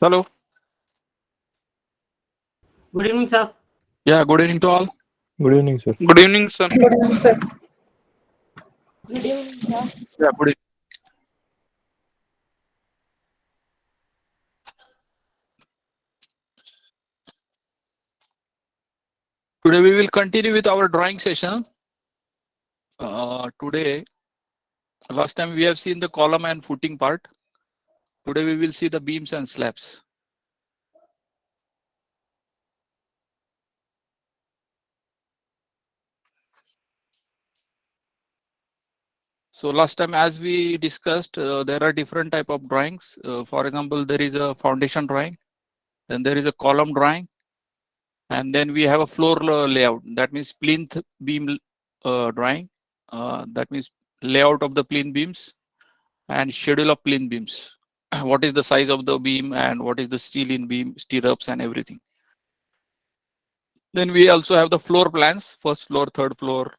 Hello. Good evening, sir. Yeah, good evening to all. Good evening, sir. Good evening, sir. Yeah, good evening. Today we will continue with our drawing session. Today, last time we have seen the column and footing part. Today we will see the beams and slabs. So last time, as we discussed, there are different type of drawings. For example, there is a foundation drawing, then there is a column drawing, and then we have a floor layout. That means plinth beam drawing. That means layout of the plinth beams and schedule of plinth beams. What is the size of the beam and what is the steel in beam, stirrups and everything. Then we also have the floor plans, first floor, third floor,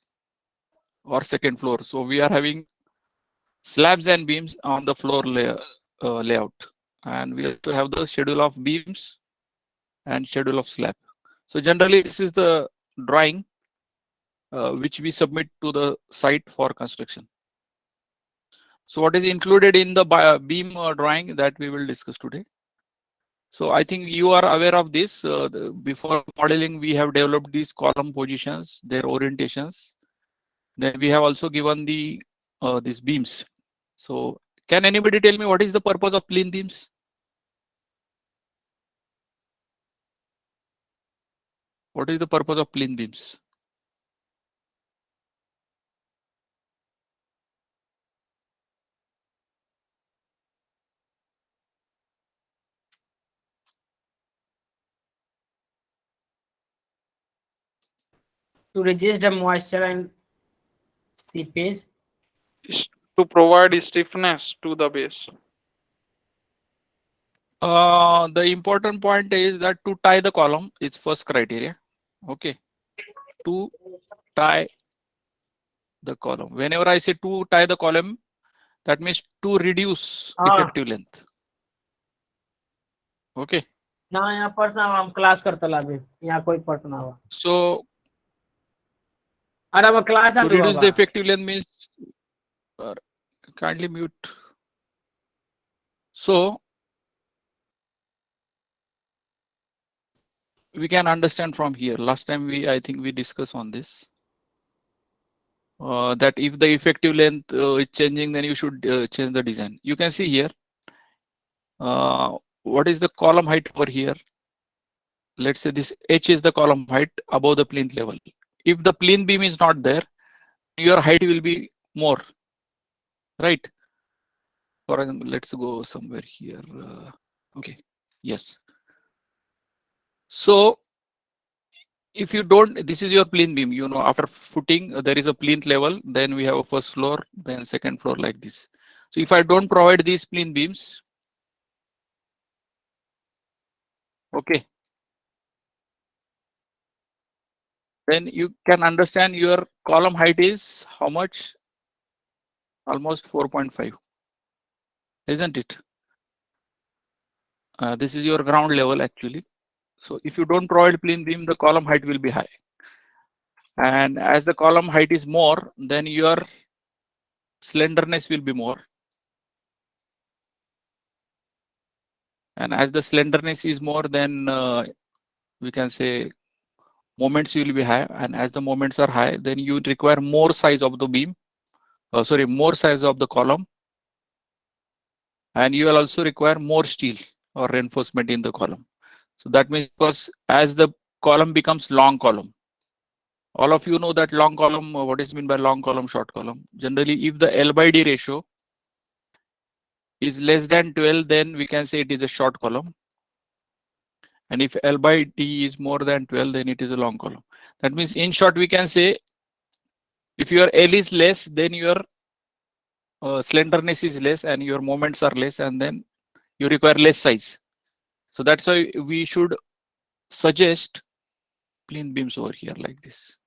or second floor. So we are having slabs and beams on the floor layout. And we also have the schedule of beams and schedule of slab. So generally this is the drawing which we submit to the site for construction. So what is included in the beam drawing that we will discuss today. So I think you are aware of this. Before modeling, we have developed these column positions, their orientations. Then we have also given the these beams. So can anybody tell me what is the purpose of plinth beams? What is the purpose of plinth beams? To resist the moisture and seepage. To provide stiffness to the base. The important point is that to tie the column is first criteria. Okay. To tie the column. Whenever I say to tie the column, that means to reduce effective length. Okay. ना यहाँ पढ़ना हम class करते लागे यहाँ कोई पढ़ना हुआ So अरे हम class to reduce the effective length means kindly mute. So we can understand from here. Last time I think we discussed on this. That if the effective length is changing, then you should change the design. You can see here. What is the column height over here? Let's say this H is the column height above the plinth level. If the plinth beam is not there, your height will be more, right? For example, let's go somewhere here. Okay, yes. So if you don't, this is your plinth beam, you know, after footing, there is a plinth level, then we have a first floor, then second floor like this. So if I don't provide these plinth beams, okay, then you can understand your column height is how much? Almost 4.5, isn't it? This is your ground level actually. So if you don't provide plinth beam, the column height will be high. And as the column height is more, then your slenderness will be more. And as the slenderness is more, then we can say moments will be high. And as the moments are high, then you require more size of the beam. More size of the column. And you will also require more steel or reinforcement in the column. So that means because as the column becomes long column, all of you know that long column, what is meant by long column, short column. Generally, if the L by D ratio is less than 12, then we can say it is a short column. And if L by D is more than 12, then it is a long column. That means in short, we can say if your L is less, then your slenderness is less and your moments are less, and then you require less size. So that's why we should suggest plinth beams over here like this.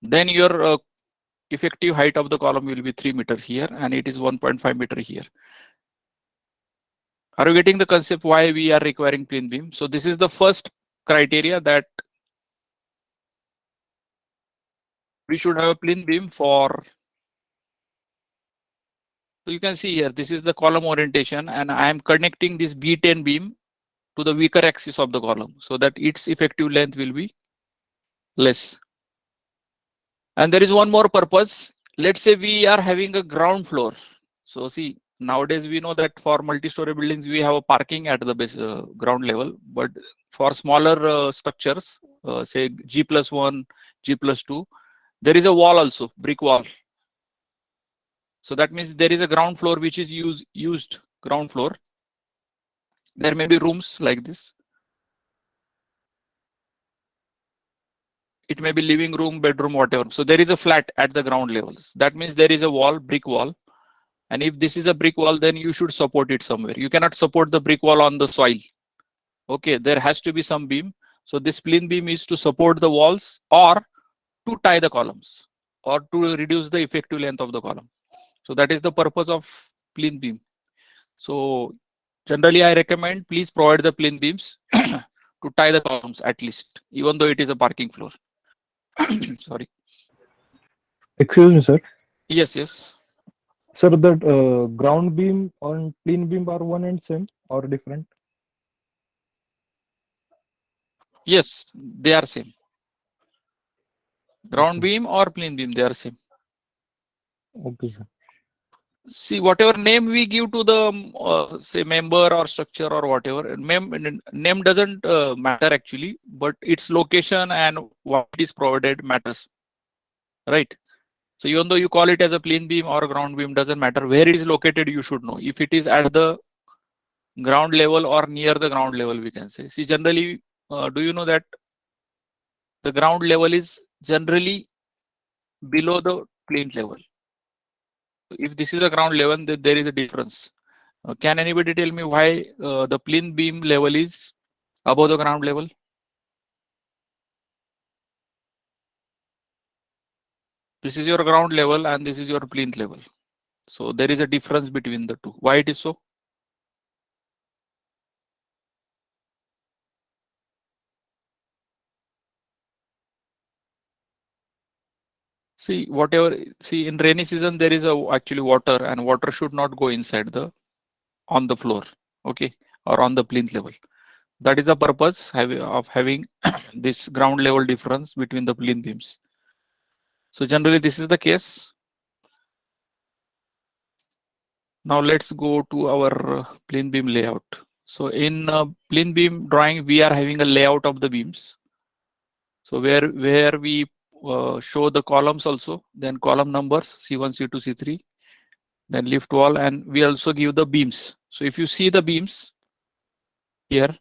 Then your effective height of the column will be 3 meters here, and it is 1.5 meter here. Are you getting the concept why we are requiring plane beam? So this is the first criteria, that we should have a plane beam for. So you can see here, this is the column orientation, and I am connecting this B10 beam to the weaker axis of the column so that its effective length will be less. And there is one more purpose. Let's say we are having a ground floor. So see, nowadays we know that for multi-story buildings we have a parking at the base ground level, but for smaller structures, say G+1, G+2, there is a wall also, brick wall. So that means there is a ground floor which is used ground floor. There may be rooms like this. It may be living room, bedroom, whatever. So there is a flat at the ground levels. That means there is a wall, brick wall. And if this is a brick wall, then you should support it somewhere. You cannot support the brick wall on the soil. Okay, there has to be some beam. So this plane beam is to support the walls or to tie the columns or to reduce the effective length of the column. So that is the purpose of plane beam. So generally I recommend please provide the plane beams to tie the columns at least, even though it is a parking floor. Sorry. Excuse me, sir. Yes, yes. Sir, that ground beam and plane beam are one and same or different? Yes, they are same. Ground Okay. beam or plane beam, they are same. Okay, sir. See, whatever name we give to the say member or structure or whatever, name doesn't matter actually, but its location and what is provided matters, right? So even though you call it as a plane beam or a ground beam, doesn't matter where it is located. You should know if it is at the ground level or near the ground level. We can say. See, generally, do you know that the ground level is generally below the plane level? If this is a ground level, then there is a difference. Can anybody tell me why the plane beam level is above the ground level? This is your ground level and this is your plinth level. So there is a difference between the two. Why it is so? See, in rainy season, there is actually water, and water should not go inside on the floor, okay, or on the plinth level. That is the purpose of having this ground level difference between the plinth beams. So generally this is the case. Now let's go to our plane beam layout. So in plane beam drawing, we are having a layout of the beams. So where we show the columns also, then column numbers C1, C2, C3, then lift wall, and we also give the beams. So if you see the beams here,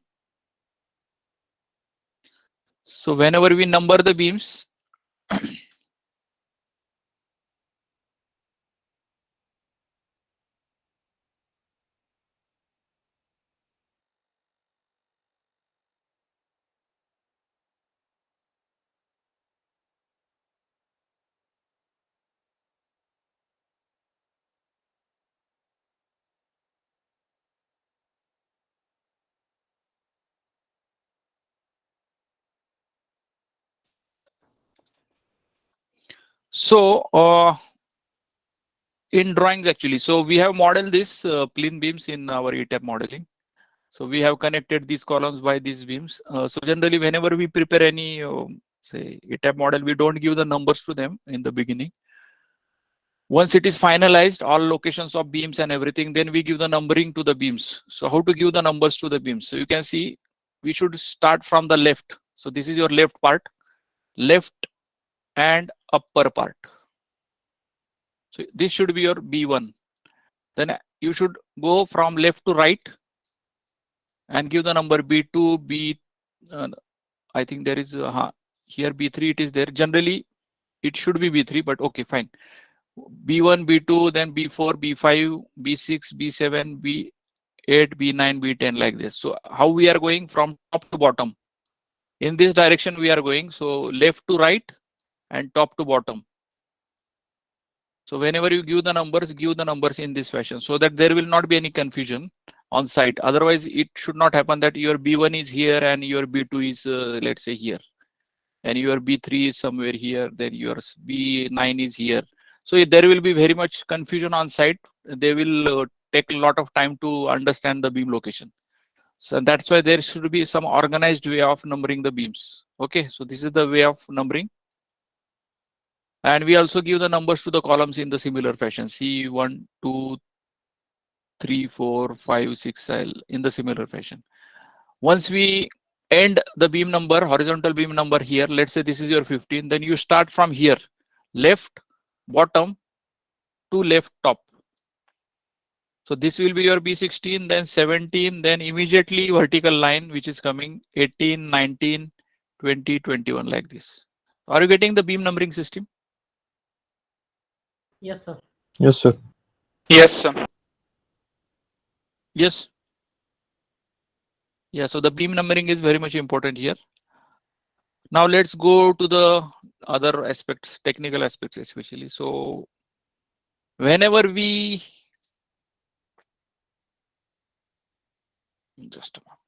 so whenever we number the beams, so in drawings actually, so we have modeled this plane beams in our ETAP modeling. So we have connected these columns by these beams. So generally, whenever we prepare any say ETAP model, we don't give the numbers to them in the beginning. Once it is finalized, all locations of beams and everything, then we give the numbering to the beams. So how to give the numbers to the beams? So you can see we should start from the left. So this is your left part, left and upper part. So this should be your B1. Then you should go from left to right and give the number B2, B. I think there is here B3. It is there. Generally, it should be B3, but okay, fine. B1, B2, then B4, B5, B6, B7, B8, B9, B10 like this. So how we are going from top to bottom? In this direction we are going. So left to right and top to bottom. So whenever you give the numbers in this fashion so that there will not be any confusion on site. Otherwise, it should not happen that your B1 is here and your B2 is, let's say, here, and your B3 is somewhere here, then your B9 is here. So there will be very much confusion on site. They will take a lot of time to understand the beam location. So that's why there should be some organized way of numbering the beams. Okay, so this is the way of numbering. And we also give the numbers to the columns in the similar fashion. C1, 2, 3, 4, 5, 6, in the similar fashion. Once we end the beam number, horizontal beam number here, let's say this is your 15, then you start from here, left bottom to left top. So this will be your B16, then 17, then immediately vertical line, which is coming 18, 19, 20, 21, like this. Are you getting the beam numbering system? Yes, sir. Yes, sir. Yes, sir. Yes. Yeah, so the beam numbering is very much important here. Now let's go to the other aspects, technical aspects especially. So whenever we, just a moment.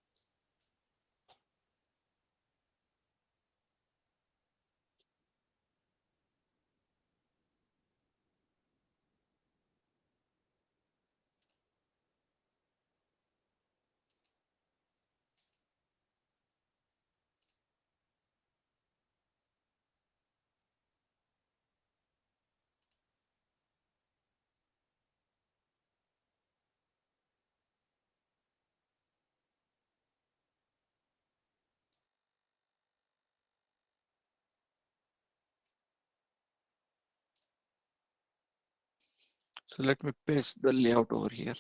So let me paste the layout over here.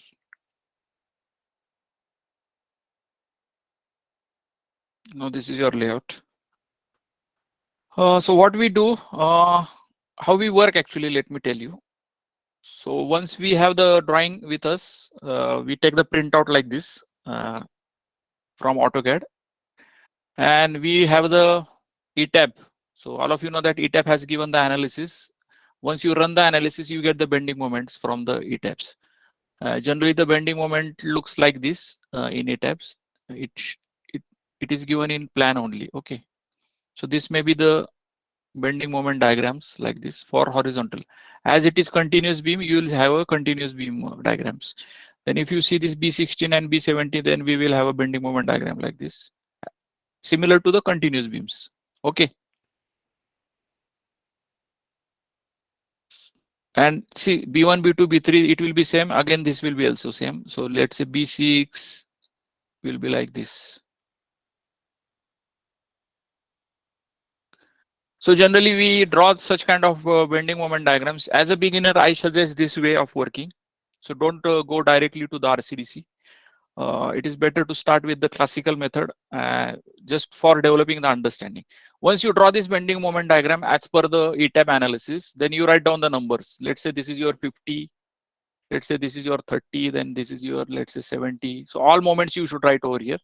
Now this is your layout. So what we do, how we work actually, let me tell you. So once we have the drawing with us, we take the printout like this from AutoCAD, and we have the ETAB. So all of you know that ETAB has given the analysis. Once you run the analysis, you get the bending moments from the ETABs. Generally, the bending moment looks like this in ETABs. It is given in plan only. Okay. So this may be the bending moment diagrams like this for horizontal. As it is continuous beam, you will have a continuous beam diagrams. Then if you see this B16 and B70, then we will have a bending moment diagram like this, similar to the continuous beams. Okay. And see B1, B2, B3, it will be same. Again, this will be also same. So let's say B6 will be like this. So generally we draw such kind of bending moment diagrams. As a beginner, I suggest this way of working. So don't go directly to the RCDC. It is better to start with the classical method just for developing the understanding. Once you draw this bending moment diagram as per the ETAB analysis, then you write down the numbers. Let's say this is your 50. Let's say this is your 30. Then this is your, let's say, 70. So all moments you should write over here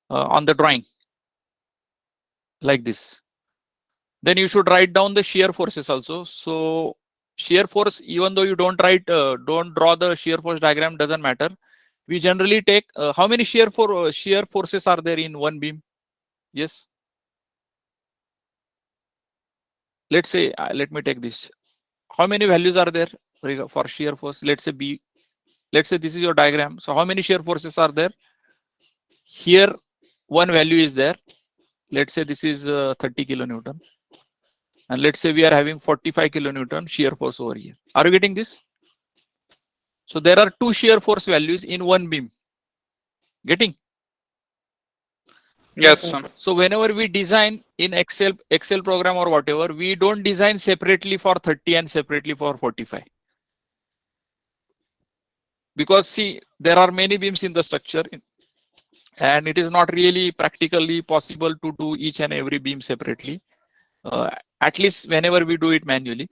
on the drawing like this. Then you should write down the shear forces also. So shear force, even though you don't write, don't draw the shear force diagram, doesn't matter. We generally take how many shear forces are there in one beam? Yes. Let's say, let me take this. How many values are there for shear force? Let's say B. Let's say this is your diagram. So how many shear forces are there? Here, one value is there. Let's say this is 30 kilonewton. And let's say we are having 45 kilonewton shear force over here. Are you getting this? So there are two shear force values in one beam. Getting? Yes, sir. So whenever we design in Excel program or whatever, we don't design separately for 30 and separately for 45. Because see, there are many beams in the structure and it is not really practically possible to do each and every beam separately. At least whenever we do it manually.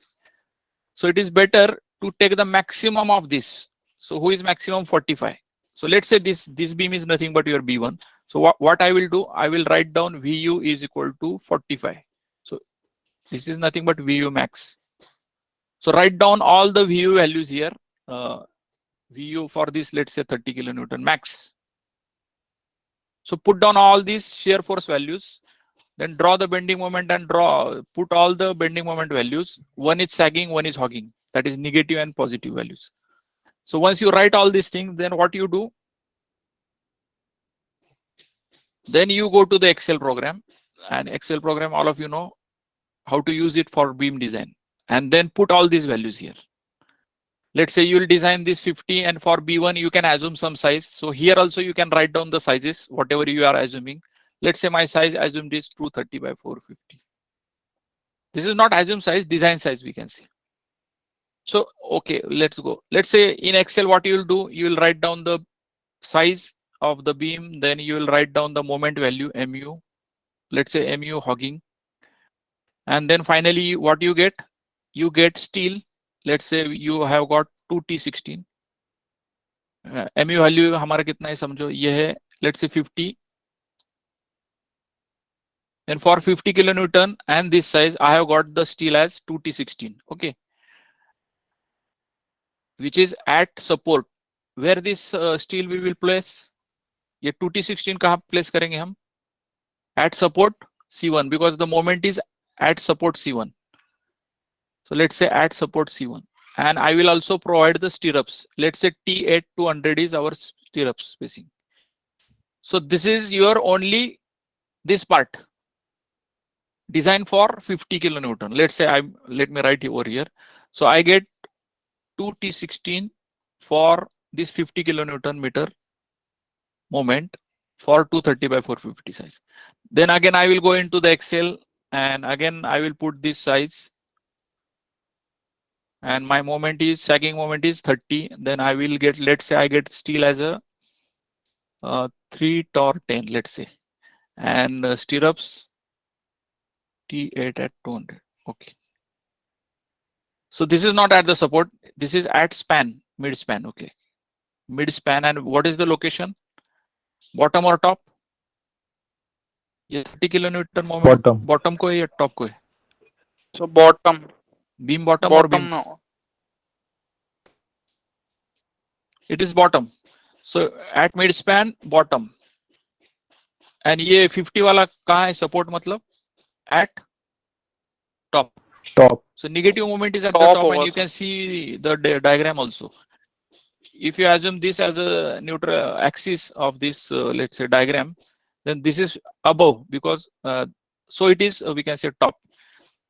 So it is better to take the maximum of this. So who is maximum? 45. So let's say this beam is nothing but your B1. So what I will do, I will write down VU is equal to 45. So this is nothing but VU max. So write down all the VU values here. VU for this, let's say 30 kilonewton max. So put down all these shear force values, then draw the bending moment and put all the bending moment values. One is sagging, one is hogging. That is negative and positive values. So once you write all these things, then what you do? Then you go to the Excel program, and Excel program, all of you know how to use it for beam design, and then put all these values here. Let's say you will design this 50, and for B1 you can assume some size. So here also you can write down the sizes, whatever you are assuming. Let's say my size assumed is 230 by 450. This is not assumed size, design size we can see. So okay, let's go. Let's say in Excel what you will do, you will write down the size of the beam, then you will write down the moment value mu, let's say mu hogging, and then finally what you get steel. Let's say you have got 2T16. mu value हमारा कितना है समझो, ये है let's say 50, and for 50 kilonewton and this size I have got the steel as 2T16. okay, which is at support. Where this steel we will place? ये 2T16 कहाँ place करेंगे हम? At support C1, because the moment is at support C1. So let's say at support C1, and I will also provide the stirrups. Let's say T8 to 100 is our stirrup spacing. So this is your only this part designed for 50 kilonewton. Let's say let me write over here. So I get 2T16 for this 50 kilonewton meter moment for 230 by 450 size. Then again I will go into the Excel, and again I will put this size, and my moment is sagging moment is 30. Then I will get, let's say I get steel as a 3 Tor 10, let's say, and stirrups T8 at 200. okay, so this is not at the support, this is at span, mid span. okay, mid span. And what is the location? Bottom or top? ये 30 kilonewton moment bottom को है या top को है? So bottom. Beam bottom or beam? No. It is bottom. So at mid span bottom. And ये 50 वाला कहाँ है support मतलब? At top. Top. So negative moment is at Top the top, over, and you can see the diagram also. If you assume this as a neutral axis of this, let's say diagram, then this is above, because so it is, we can say top.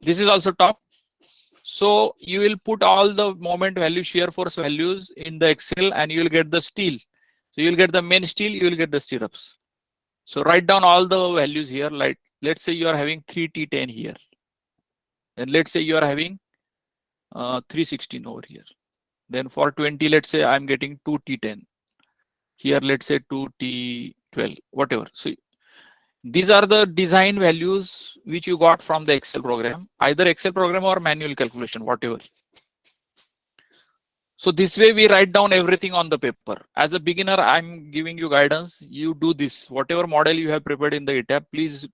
This is also top. So you will put all the moment value, shear force values in the Excel, and you will get the steel. So you will get the main steel, you will get the stirrups. So write down all the values here. Like let's say you are having 3T10 here, and let's say you are having 316 over here. Then for 20, let's say I'm getting 2T10 here, let's say 2T12, whatever. So these are the design values which you got from the Excel program, either Excel program or manual calculation, whatever. So this way we write down everything on the paper. As a beginner, I'm giving you guidance. You do this, whatever model you have prepared in the ETAP, please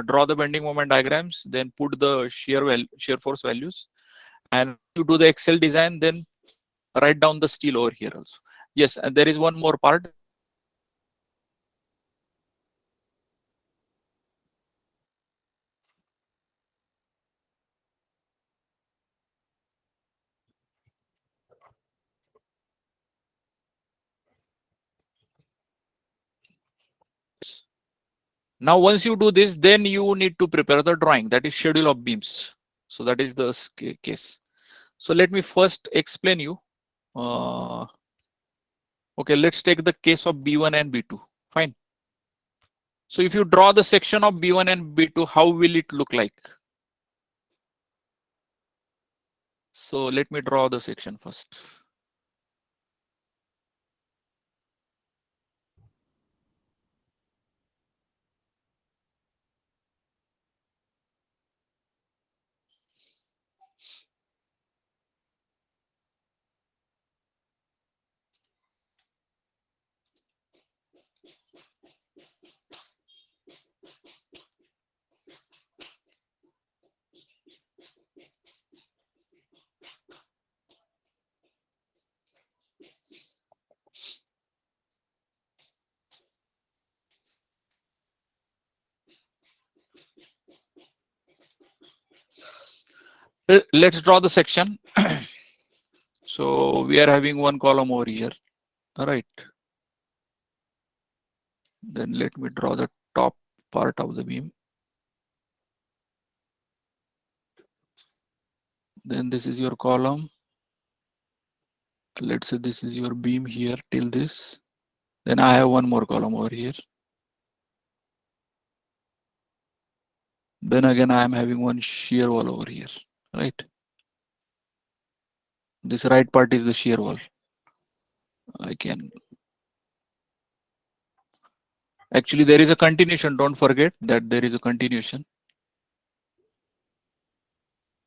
draw the bending moment diagrams, then put the shear force values, and you do the Excel design, then write down the steel over here also. Yes, and there is one more part. Now, once you do this, then you need to prepare the drawing, that is schedule of beams. So that is the case. So let me first explain you. Okay, let's take the case of B1 and B2. Fine. So if you draw the section of B1 and B2, how will it look like? So let me draw the section first. Let's draw the section. So we are having one column over here. All right. Then let me draw the top part of the beam. Then this is your column. Let's say this is your beam here till this. Then I have one more column over here. Then again, I am having one shear wall over here, right? This right part is the shear wall. I can actually, there is a continuation. Don't forget that there is a continuation.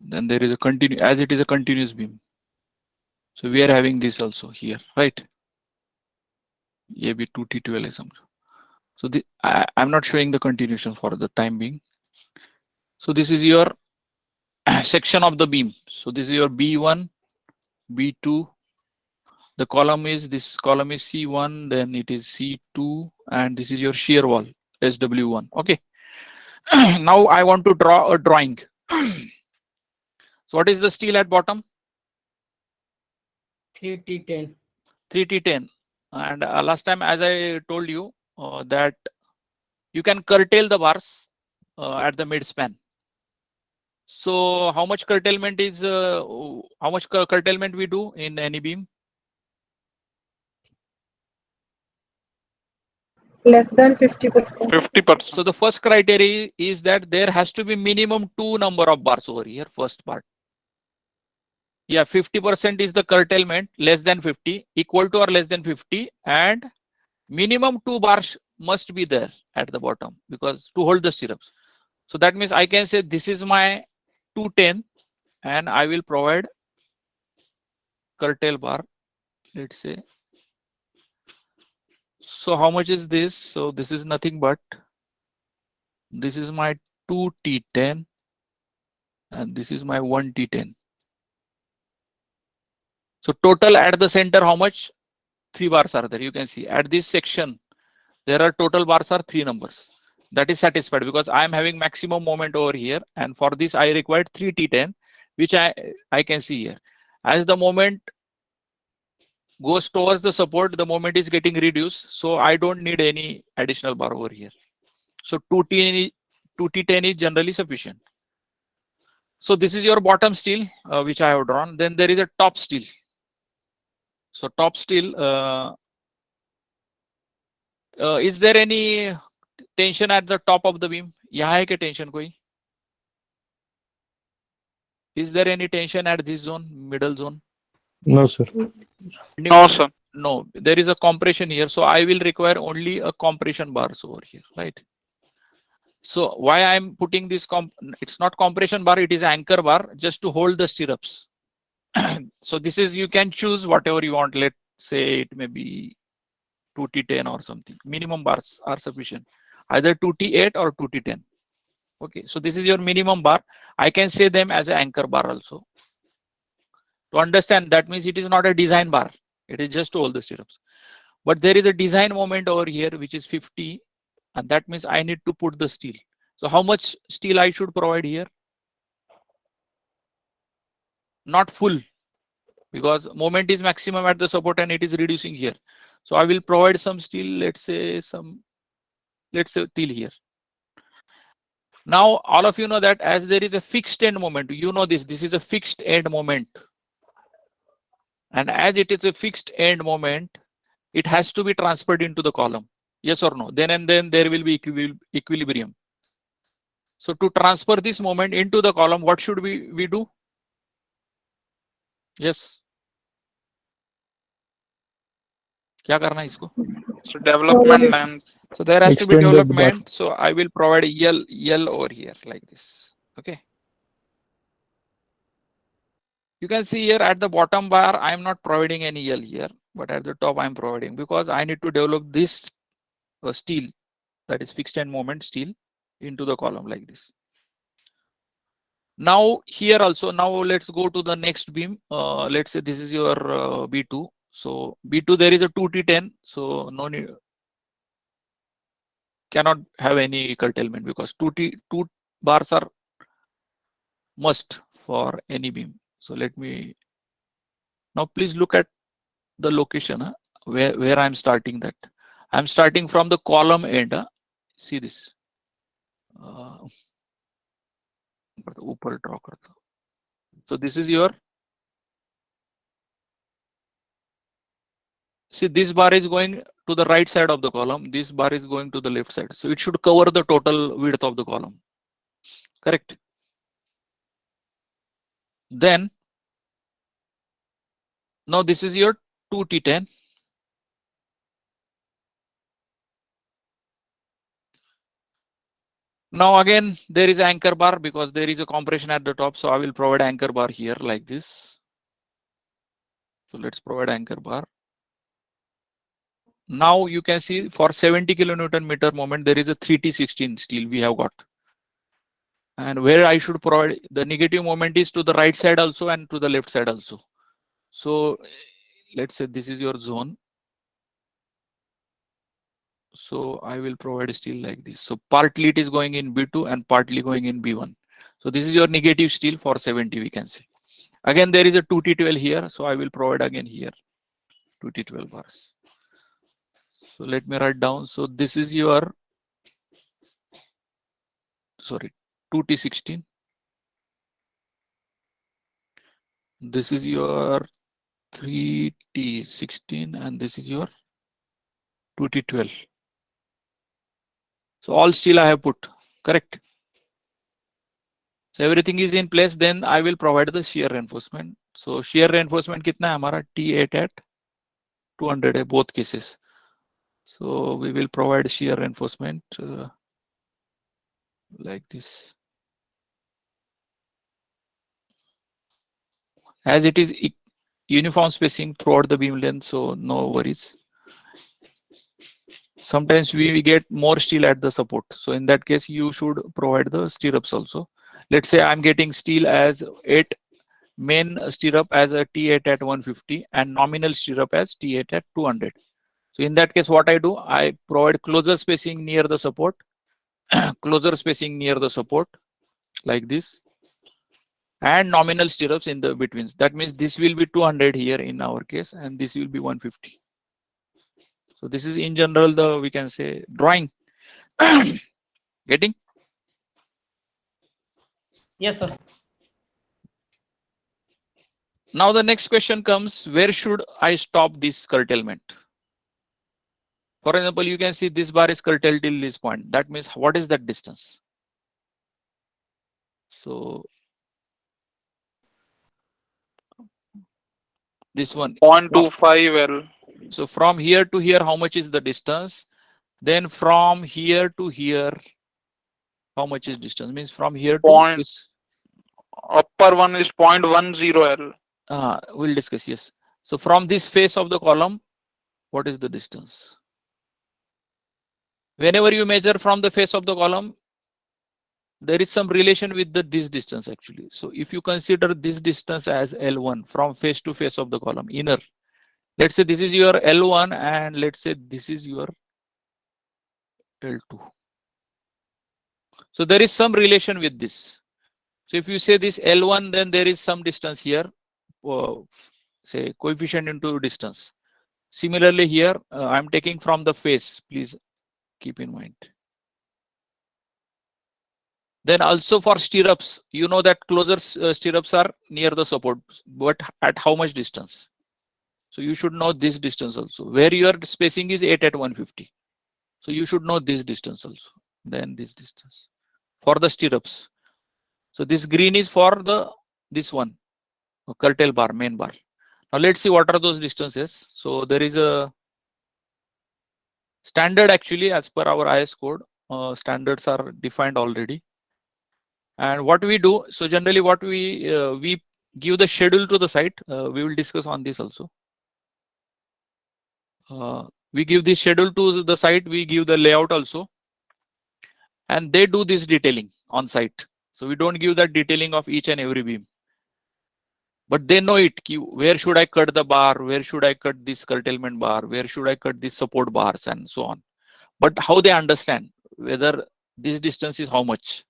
Then there is a as it is a continuous beam. So we are having this also here, right? AB 2T12. So I'm not showing the continuation for the time being. So this is your section of the beam. So this is your B1, B2. The column is, this column is C1, then it is C2, and this is your shear wall, SW1. Okay. Now I want to draw a drawing. So what is the steel at bottom? 3T10. 3T10. And last time, as I told you, that you can curtail the bars at the mid span. So how much curtailment is, how much curtailment we do in any beam? Less than 50%. 50%. So the first criteria is that there has to be minimum 2 number of bars over here, first part. Yeah, 50% is the curtailment, less than 50, equal to or less than 50, and minimum 2 bars must be there at the bottom because to hold the stirrups. So that means I can say this is my 210 and I will provide curtail bar, let's say. So how much is this? So this is nothing but, this is my 2T10 and this is my 1T10. So total at the center, how much? 3 bars are there. You can see at this section, there are total bars are 3 numbers. That is satisfied because I am having maximum moment over here. And for this, I required 3T10, which I can see here. As the moment goes towards the support, the moment is getting reduced. So I don't need any additional bar over here. So 2T10 is generally sufficient. So this is your bottom steel, which I have drawn. Then there is a top steel. So top steel, is there any tension at the top of the beam? यहाँ है क्या tension कोई? Is there any tension at this zone, middle zone? No, sir. No, sir. No, there is a compression here. So I will require only a compression bars over here, right? So why I'm putting this, it's not compression bar, it is anchor bar just to hold the stirrups. So this is, you can choose whatever you want. Let's say it may be 2T10 or something. Minimum bars are sufficient. Either 2T8 or 2T10. Okay, so this is your minimum bar. I can say them as an anchor bar also. To understand, that means it is not a design bar. It is just to hold the stirrups. But there is a design moment over here, which is 50. And that means I need to put the steel. So how much steel I should provide here? Not full, because moment is maximum at the support and it is reducing here. So I will provide some steel, let's say till here. Now all of you know that as there is a fixed end moment, you know this is a fixed end moment. And as it is a fixed end moment, it has to be transferred into the column. Yes or no? Then and then there will be equilibrium. So to transfer this moment into the column, what should we do? Yes. क्या करना है इसको? So development and So there has to be Extended bar. development. So I will provide a L over here like this. Okay. You can see here at the bottom bar, I am not providing any L here, but at the top I am providing because I need to develop this steel, that is fixed end moment steel, into the column like this. Now here also, now let's go to the next beam. Let's say this is your B2. So B2, there is a 2T10. So no need, cannot have any curtailment because 2 bars are must for any beam. So let me now please look at the location where I'm starting that. I'm starting from the column end. See this. So this is your, see this bar is going to the right side of the column, this bar is going to the left side. So it should cover the total width of the column. Correct. Then now this is your 2T10. Now again there is anchor bar because there is a compression at the top, so I will provide anchor bar here like this. So let's provide anchor bar. Now you can see for 70 kilonewton meter moment there is a 3T16 steel we have got. And where I should provide the negative moment is to the right side also and to the left side also. So let's say this is your zone. So I will provide steel like this. So partly it is going in B2 and partly going in B1. So this is your negative steel for 70, we can say. Again, there is a 2T12 here. So I will provide again here 2T12 bars. So let me write down. So this is your, sorry, 2T16. This is your 3T16 and this is your 2T12. So all steel I have put, correct? So everything is in place, then I will provide the shear reinforcement. So shear reinforcement kitna hai hamara? T8 at 200 hai, both cases. So we will provide shear reinforcement like this. As it is uniform spacing throughout the beam length, so no worries. Sometimes we get more steel at the support. So in that case, you should provide the stirrups also. Let's say I'm getting steel as 8, main stirrup as a T8 at 150 and nominal stirrup as T8 at 200. So in that case, what I do, I provide closer spacing near the support, closer spacing near the support like this, and nominal stirrups in the betweens. That means this will be 200 here in our case, and this will be 150. So this is in general the, we can say, drawing. Getting? Yes, sir. Now the next question comes, where should I stop this curtailment? For example, you can see this bar is curtailed till this point. That means what is that distance? So this one. 0.25 L. So from here to here, how much is the distance? Then from here to here, how much is distance? Means from here to this. Upper one is 0.10 L. We'll discuss, yes. So from this face of the column, what is the distance? Whenever you measure from the face of the column, there is some relation with this distance actually. So if you consider this distance as L1 from face to face of the column, inner, let's say this is your L1 and let's say this is your L2. So there is some relation with this. So if you say this L1, then there is some distance here, say coefficient into distance. Similarly here, I'm taking from the face, please keep in mind. Then also for stirrups, you know that closer stirrups are near the support, but at how much distance? So you should know this distance also, where your spacing is 8 at 150. So you should know this distance also, then this distance for the stirrups. So this green is for this one, curtail bar, main bar. Now let's see what are those distances. So there is a standard actually as per our IS code. Standards are defined already. And what we do, so generally what we give the schedule to the site. We will discuss on this also. We give the schedule to the site, we give the layout also. And they do this detailing on site. So we don't give that detailing of each and every beam. But they know it, where should I cut the bar, where should I cut this curtailment bar, where should I cut these support bars and so on. But how they understand whether this distance is how much?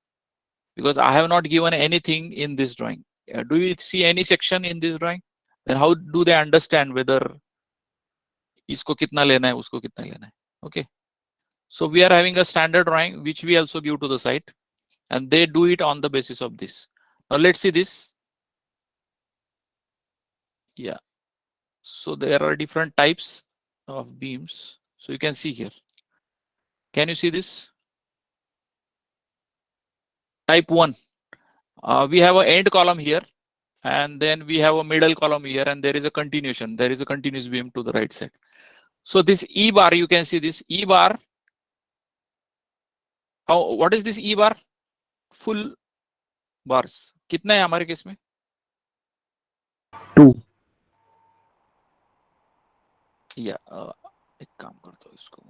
Because I have not given anything in this drawing. Do you see any section in this drawing? Then how do they understand whether isko kitna lena hai, usko kitna lena hai? Okay. So we are having a standard drawing which we also give to the site, and they do it on the basis of this. Now let's see this. Yeah. So there are different types of beams. So you can see here. Can you see this? Type 1. We have an end column here, and then we have a middle column here, and there is a continuation. There is a continuous beam to the right side. So this E bar, you can see this E bar. What is this E bar? Full bars. कितना है हमारे case में? 2. Yeah. एक काम करता हूँ इसको.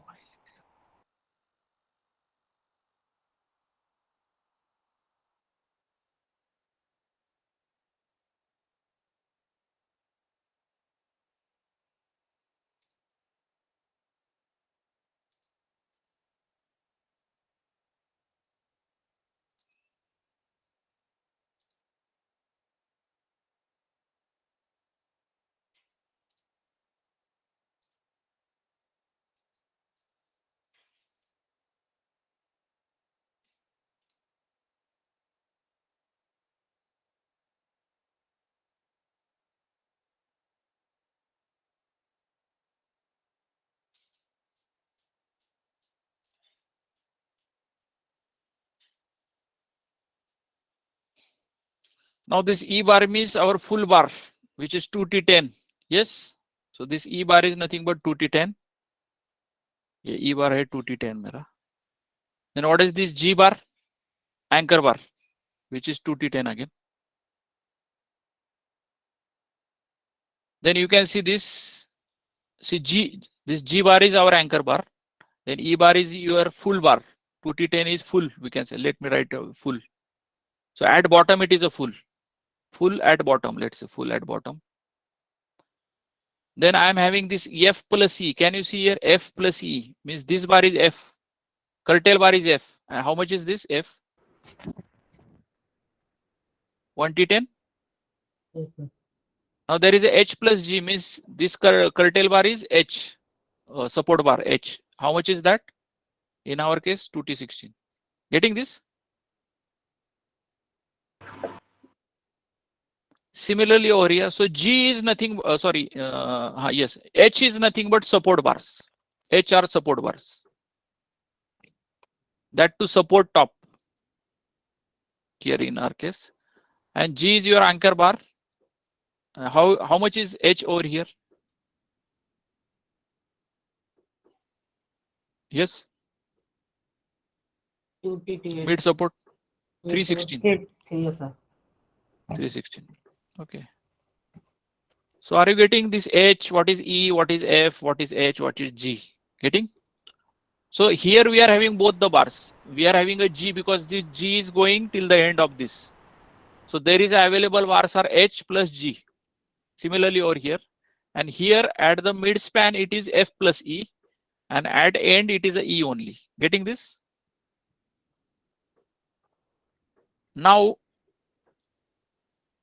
Now this E bar means our full bar, which is 2T10. Yes. So this E bar is nothing but 2T10. ये E bar है 2T10 मेरा. Then what is this G bar? Anchor bar, which is 2T10 again. Then you can see this. See G. This G bar is our anchor bar. Then E bar is your full bar. 2T10 is full. We can say. Let me write full. So at bottom it is a full. Full at bottom. Let's say full at bottom. Then I am having this F plus E. Can you see here? F plus E means this bar is F. Curtail bar is F. And how much is this F? 1T10. Yes, sir. Now there is a H plus G means this curtail bar is H. Support bar H. How much is that? In our case 2T16. Getting this? Similarly over here, so G is nothing, yes, H is nothing but support bars. H are support bars. That to support top here in our case. And G is your anchor bar. How much is H over here? Yes, 2T8. mid support Yes, 316. sir. Yes, sir. 316. Okay. So are you getting this H? What is E? What is F? What is H? What is G? Getting? So here we are having both the bars. We are having a G because the G is going till the end of this. So there is available bars are H plus G. Similarly over here. And here at the mid span it is F plus E. And at end it is a E only. Getting this? Now,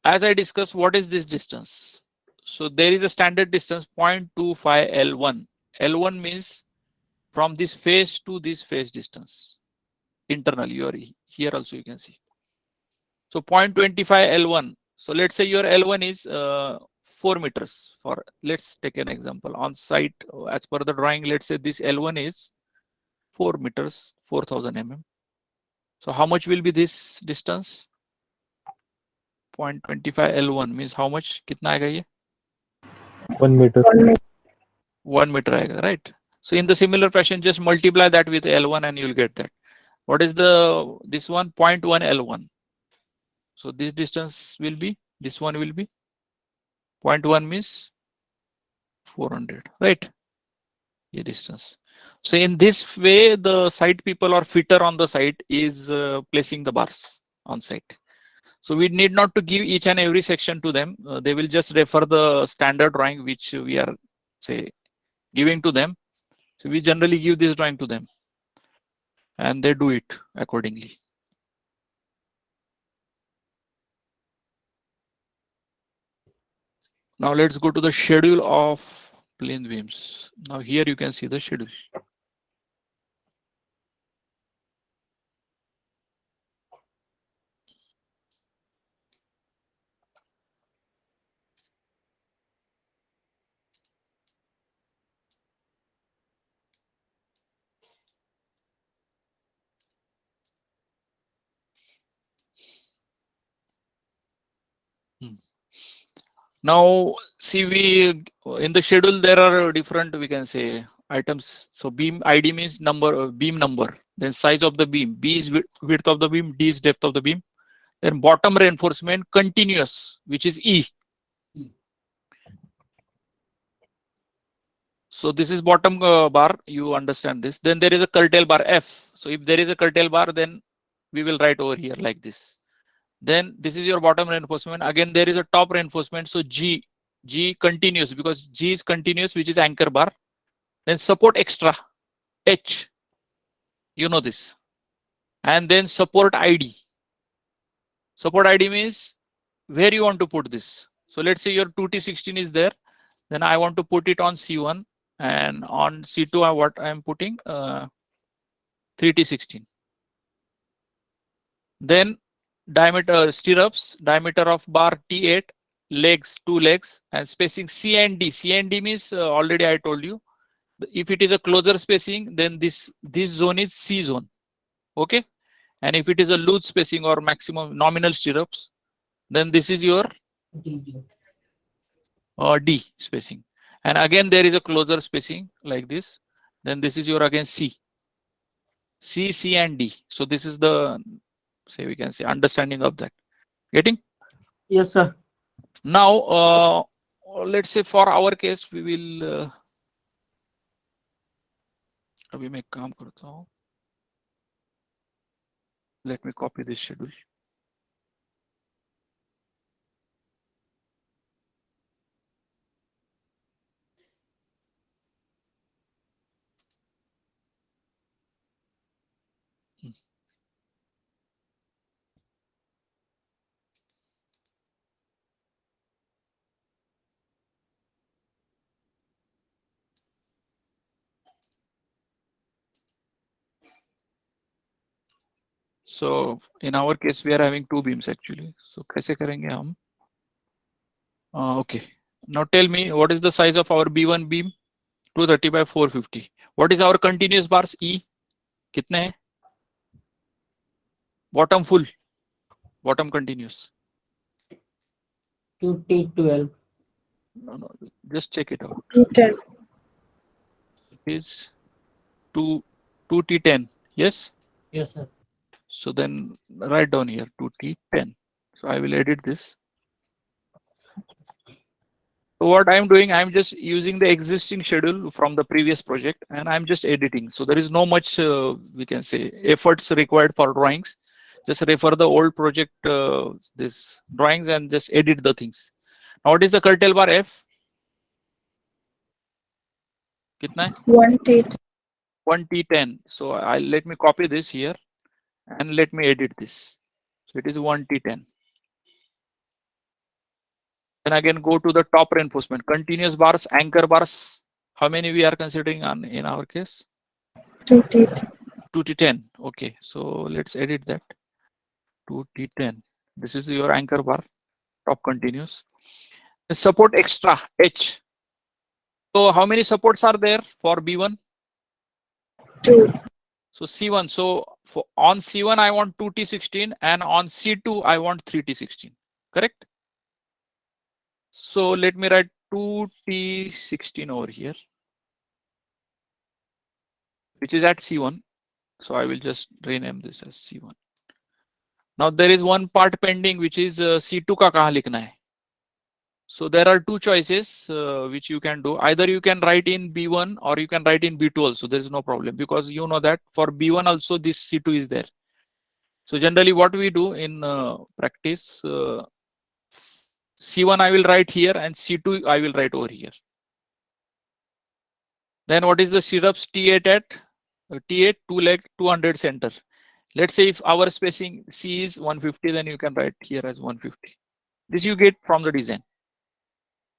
as I discussed, what is this distance? So there is a standard distance 0.25 L1. L1 means from this face to this face distance. Internally, you are here also you can see. So 0.25 L1. So let's say your L1 is 4 meters. For let's take an example on site as per the drawing. Let's say this L1 is 4 meters, 4000 mm. So how much will be this distance? 0.25 L1 means how much? कितना आएगा ये? 1 meter. 1 meter. 1 meter आएगा, right? So in the similar fashion, just multiply that with L1 and you'll get that. What is this one? 0.1 L1. So this distance will be, this one will be 0.1 means 400, right? Your distance. So in this way, the site people or fitter on the site is placing the bars on site. So we need not to give each and every section to them. They will just refer the standard drawing which we are say giving to them. So we generally give this drawing to them and they do it accordingly. Now let's go to the schedule of plain beams. Now here you can see the schedule. Now see, we in the schedule there are different, we can say, items. So beam ID means number, beam number, then size of the beam, B is width of the beam, D is depth of the beam, then bottom reinforcement continuous, which is E. So this is bottom bar, you understand this. Then there is a curtail bar F. So if there is a curtail bar, then we will write over here like this. Then this is your bottom reinforcement. Again, there is a top reinforcement. So G continuous, because G is continuous, which is anchor bar. Then support extra, H, you know this. And then support ID. Support ID means where you want to put this. So let's say your 2T16 is there. Then I want to put it on C1, and on C2, what I am putting 3T16. Then diameter stirrups, diameter of bar T8, legs, 2 legs, and spacing C and D. C and D means already I told you. If it is a closer spacing, then this zone is C zone. Okay. And if it is a loose spacing or maximum nominal stirrups, then this is your D spacing. And again, there is a closer spacing like this. Then this is your again C, C and D. So this is the, say, we can say, understanding of that. Getting? Yes, sir. Now, let's say for our case, we will. अभी मैं एक काम करता हूँ. Let me copy this schedule. So in our case, we are having 2 beams actually. So कैसे करेंगे हम? Okay. Now tell me, what is the size of our B1 beam? 230 by 450. What is our continuous bars? E. कितने हैं? Bottom full. Bottom continuous. 2T12. No, just check it out. 210. It is 2T10. Yes. Yes, sir. So then write down here 2T10. So I will edit this. So what I'm doing, I'm just using the existing schedule from the previous project, and I'm just editing. So there is no much, we can say, efforts required for drawings. Just refer the old project, this drawings, and just edit the things. Now what is the curtail bar F? कितना है? 1T. 1T10. So let me copy this here and let me edit this. So it is 1T10. Then again go to the top reinforcement, continuous bars, anchor bars. How many we are considering in our case? 2T. 2T10. Okay, so let's edit that. 2T10. This is your anchor bar, top continuous. The support extra, H. So how many supports are there for B1? 2. So C1. So on C1 I want 2T16, and on C2 I want 3T16. Correct? So let me write 2T16 over here, which is at C1. So I will just rename this as C1. Now there is one part pending, which is C2 का कहाँ लिखना है. So there are 2 choices which you can do. Either you can write in B1 or you can write in B2 also. There is no problem, because you know that for B1 also this C2 is there. So generally what we do in practice, C1 I will write here and C2 I will write over here. Then what is the stirrups? T8 at T8 2 leg 200 center. Let's say if our spacing C is 150, then you can write here as 150. This you get from the design.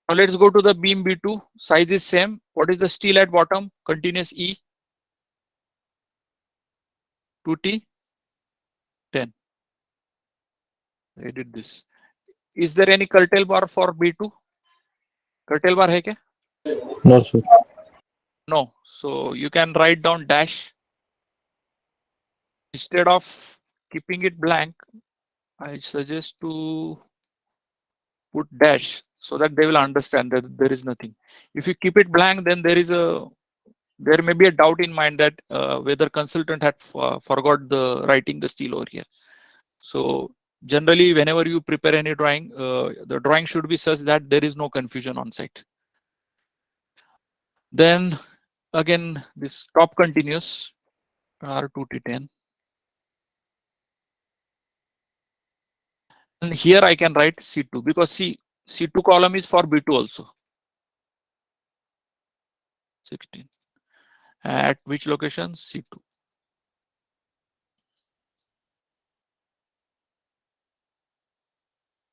Now let's go to the beam B2. Size is same. What is the steel at bottom? Continuous E. 2T 10. I did this. Is there any curtail bar for B2? Curtail bar hai kya? No, sir. No. So you can write down dash. Instead of keeping it blank, I suggest to put dash so that they will understand that there is nothing. If you keep it blank, then there may be a doubt in mind that whether consultant had forgot the writing the steel over here. So generally, whenever you prepare any drawing, the drawing should be such that there is no confusion on site. Then again, this top continuous R2T10. And here I can write C2 because C2 column is for B2 also. 16. At which location? C2.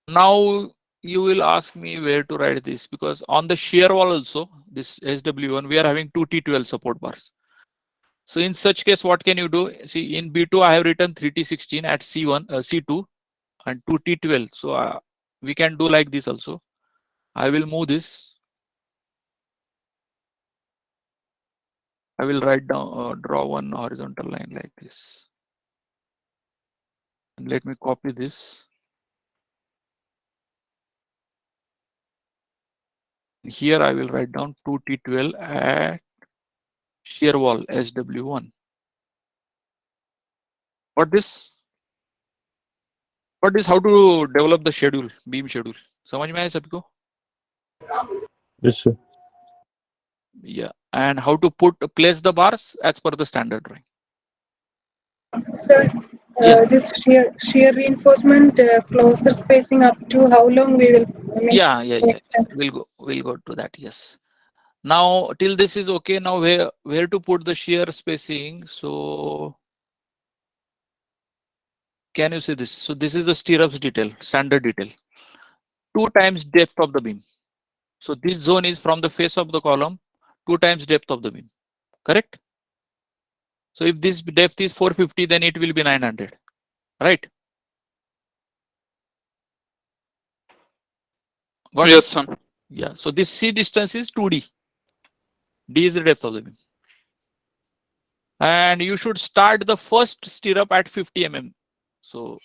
Now you will ask me where to write this, because on the shear wall also, this SW1, we are having 2T12 support bars. So in such case, what can you do? See, in B2, I have written 3T16 at C1, C2 and 2T12. So we can do like this also. I will move this. I will write down, draw one horizontal line like this. And let me copy this. Here I will write down 2T12 at shear wall SW1. What this how to develop the schedule, beam schedule? समझ में आया सबको? Yes, sir. Yeah, and how to place the bars as per the standard drawing. Sir, Yes. this shear reinforcement, closer spacing up to how long we will? Yeah. We'll go to that. Yes. Now till this is okay. Now where to put the shear spacing? So can you see this? So this is the stirrups detail, standard detail. 2 times depth of the beam. So this zone is from the face of the column, 2 times depth of the beam. Correct? So if this depth is 450, then it will be 900. Right? Got Yes, it? sir. Yeah. So this C distance is 2D. D is the depth of the beam. And you should start the first stirrup at 50 mm. So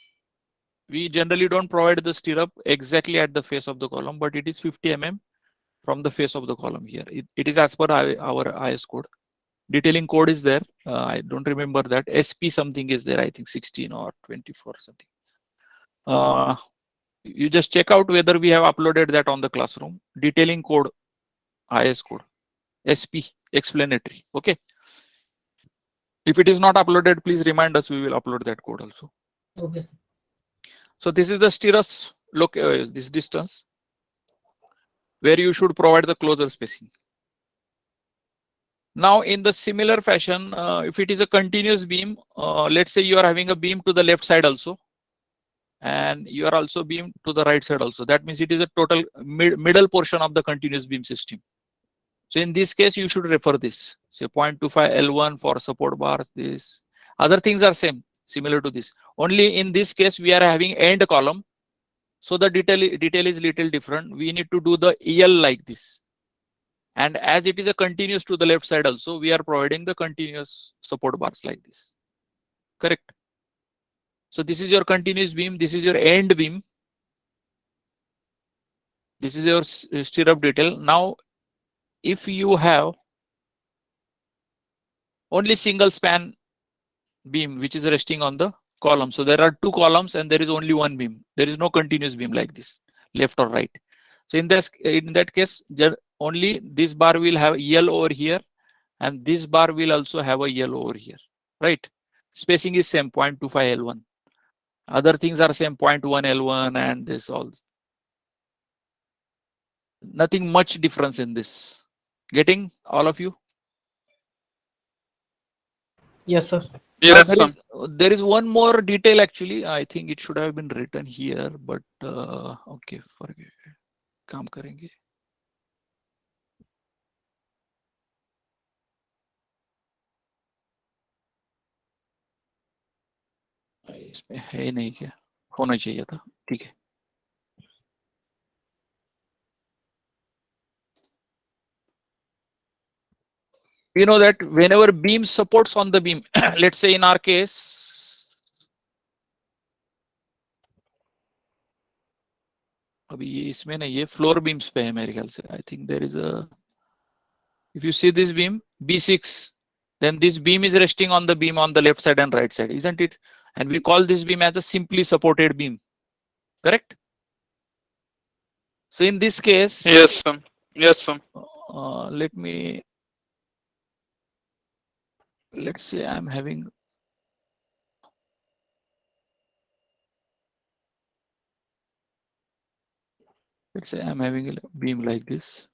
we generally don't provide the stirrup exactly at the face of the column, but it is 50 mm from the face of the column here. It is as per our IS code. Detailing code is there. I don't remember that. SP something is there. I think 16 or 24 something. You just check out whether we have uploaded that on the classroom. Detailing code, IS code, SP explanatory. Okay. If it is not uploaded, please remind us. We will upload that code also. Okay. So this is the stirrups look this distance where you should provide the closer spacing. Now in the similar fashion, if it is a continuous beam, let's say you are having a beam to the left side also, and you are also beam to the right side also. That means it is a total middle portion of the continuous beam system. So in this case, you should refer this. Say 0.25 L1 for support bars. This other things are same, similar to this. Only in this case, we are having end column. So the detail is little different. We need to do the EL like this. And as it is a continuous to the left side also, we are providing the continuous support bars like this. Correct. So this is your continuous beam. This is your end beam. This is your stirrup detail. Now, if you have only single span beam which is resting on the column, so there are 2 columns and there is only 1 beam. There is no continuous beam like this, left or right. So in that case, only this bar will have EL over here, and this bar will also have a EL over here. Right? Spacing is same, 0.25 L1. Other things are same, 0.1 L1 and this all. Nothing much difference in this. Getting all of you? Yes, sir. Yes, Now, sir. there is one more detail actually. I think it should have been written here, but okay, forget. काम करेंगे. इसमें है नहीं क्या, होना चाहिए था, ठीक है। We know that whenever beam supports on the beam, let's say in our case, अभी ये इसमें नहीं, ये फ्लोर बीम्स पे है मेरे ख्याल से. I think there is a, if you see this beam B6, then this beam is resting on the beam on the left side and right side, isn't it? And we call this beam as a simply supported beam, correct? So in this case, Yes, sir. Yes, sir. Let's say I'm having, a beam like this.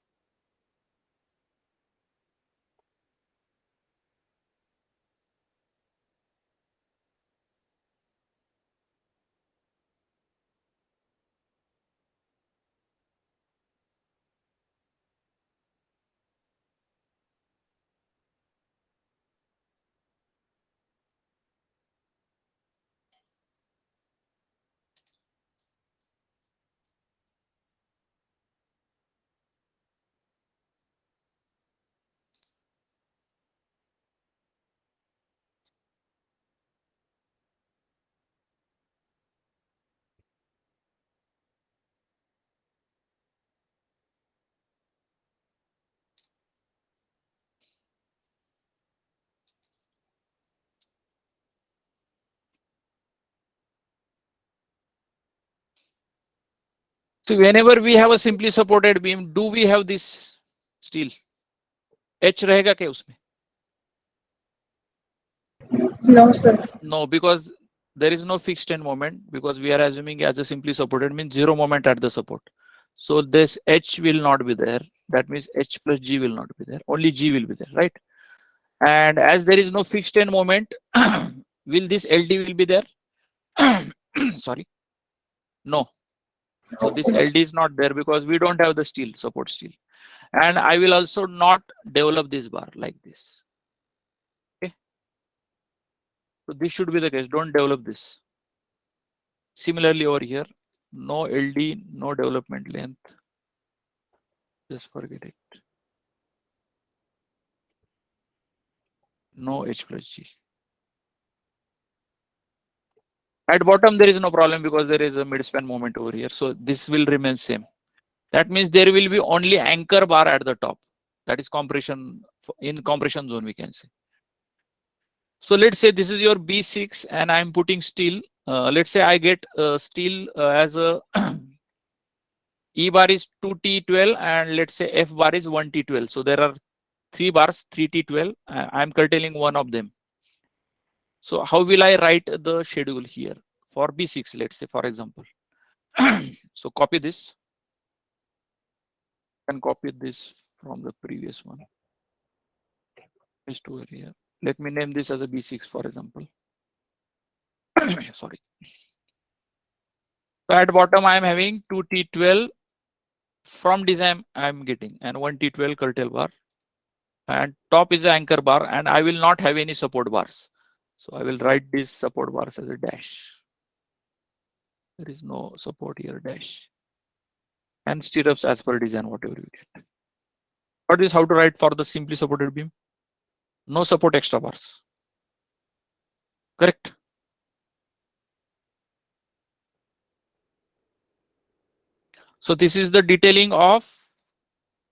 So whenever we have a simply supported beam, do we have this steel? H रहेगा क्या उसमें? No, sir. No, because there is no fixed end moment, because we are assuming as a simply supported means zero moment at the support. So this H will not be there. That means H plus G will not be there. Only G will be there, right? And as there is no fixed end moment, will this LD will be there? Sorry, no. So this LD is not there because we don't have the steel, support steel. And I will also not develop this bar like this. Okay. So this should be the case. Don't develop this. Similarly over here, no LD, no development length. Just forget it. No H plus G. At bottom, there is no problem because there is a midspan moment over here. So this will remain same. That means there will be only anchor bar at the top. That is compression, in compression zone we can say. So let's say this is your B6 and I'm putting steel. Let's say I get steel as a E bar is 2T12 and let's say F bar is 1T12. So there are 3 bars, 3T12. I'm curtailing one of them. So how will I write the schedule here for B6, let's say, for example? So copy this and copy this from the previous one. Paste over here. Let me name this as a B6, for example. Sorry. So at bottom, I am having 2T12 from design I'm getting and 1T12 curtail bar. And top is the anchor bar and I will not have any support bars. So I will write these support bars as a dash. There is no support here, dash. And stirrups as per design, whatever we get. What is how to write for the simply supported beam? No support extra bars. Correct? So this is the detailing of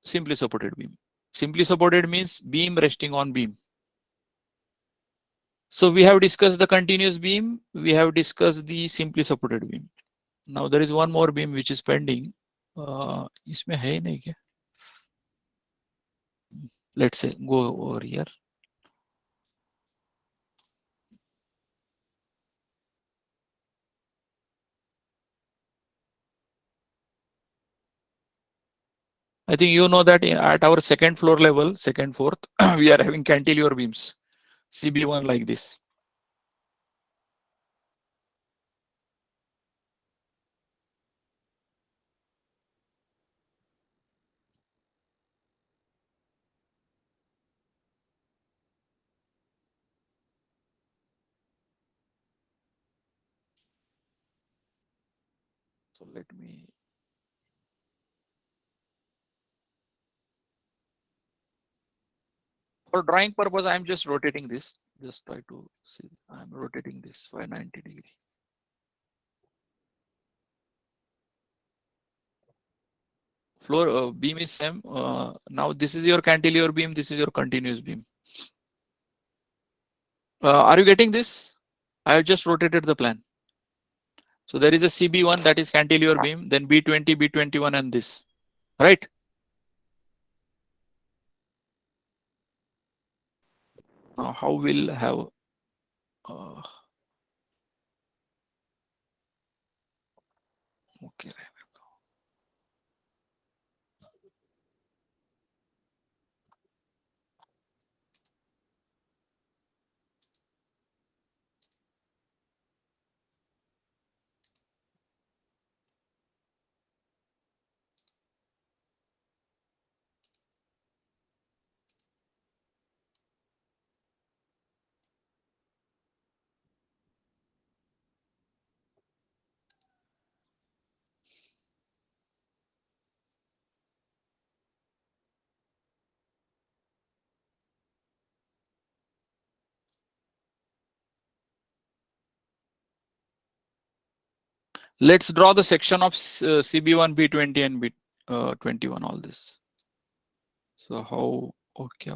simply supported beam. Simply supported means beam resting on beam. So we have discussed the continuous beam. We have discussed the simply supported beam. Now there is one more beam which is pending. इसमें है नहीं क्या? Let's say go over here. I think you know that at our second floor level, second, fourth, we are having cantilever beams, CB1 like this. let me. For drawing purpose, I'm just rotating this. Just try to see. I'm rotating this by 90 degree. Floor beam is same. Now this is your cantilever beam. This is your continuous beam. Are you getting this? I have just rotated the plan. So there is a CB1 that is cantilever beam, then B20, B21, and this, right? Now how we'll have okay. Let's draw the section of CB1, B20, and B21. All this. So how okay?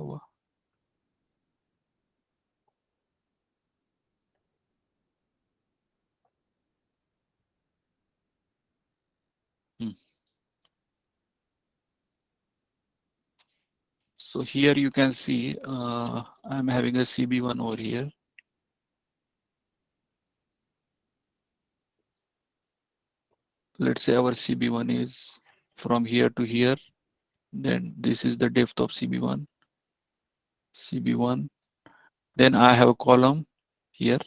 So here you can see I'm having a CB1 over here. Let's say our CB1 is from here to here. Then this is the depth of CB1. CB1. Then I have a column here.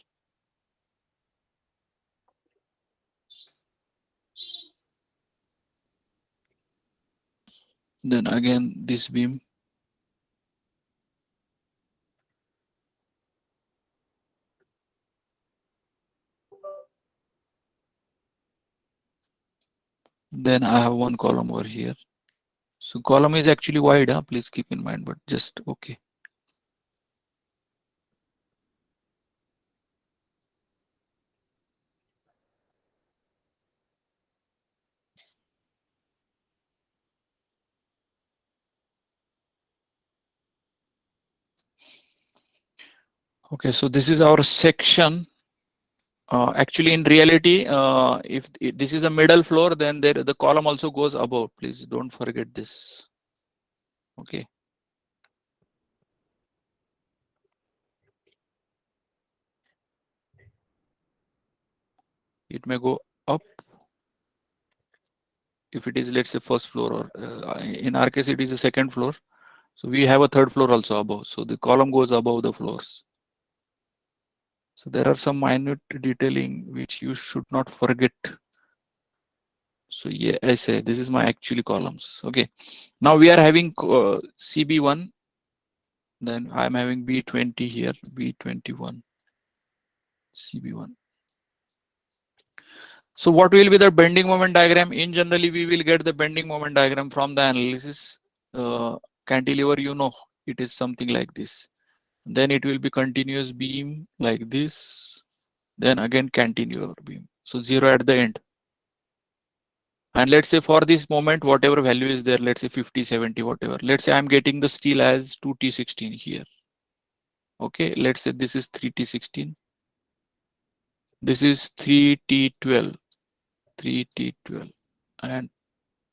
Then again this beam. Then I have one column over here. So column is actually wide, please keep in mind, but just okay. Okay, so this is our section. Actually, in reality, if this is a middle floor, then the column also goes above. Please don't forget this. Okay. It may go up if it is, let's say, first floor, or in our case, it is a second floor. So we have a third floor also above. So the column goes above the floors. So there are some minute detailing which you should not forget. So yeah, I say this is my actually columns. Okay. Now we are having CB1. Then I'm having B20 here, B21, CB1. So what will be the bending moment diagram? In generally, we will get the bending moment diagram from the analysis. Cantilever, you know, it is something like this. Then it will be continuous beam like this. Then again cantilever beam. So 0 at the end. And let's say for this moment, whatever value is there, let's say 50, 70, whatever. Let's say I'm getting the steel as 2T16 here. Okay, let's say this is 3T16. This is 3T12. 3T12. And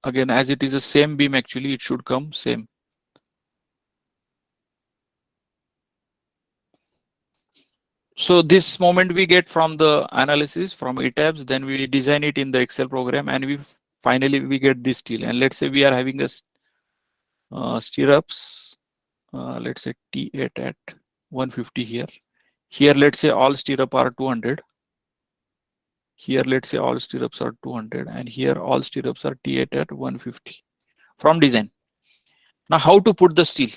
again, as it is the same beam, actually, it should come same. So this moment we get from the analysis from ETABS, then we design it in the Excel program, and we finally we get this steel. And let's say we are having a stirrups, let's say T8 at 150 here. Here, let's say all stirrup are 200. Here, let's say all stirrups are 200, and here all stirrups are T8 at 150 from design. Now, how to put the steel?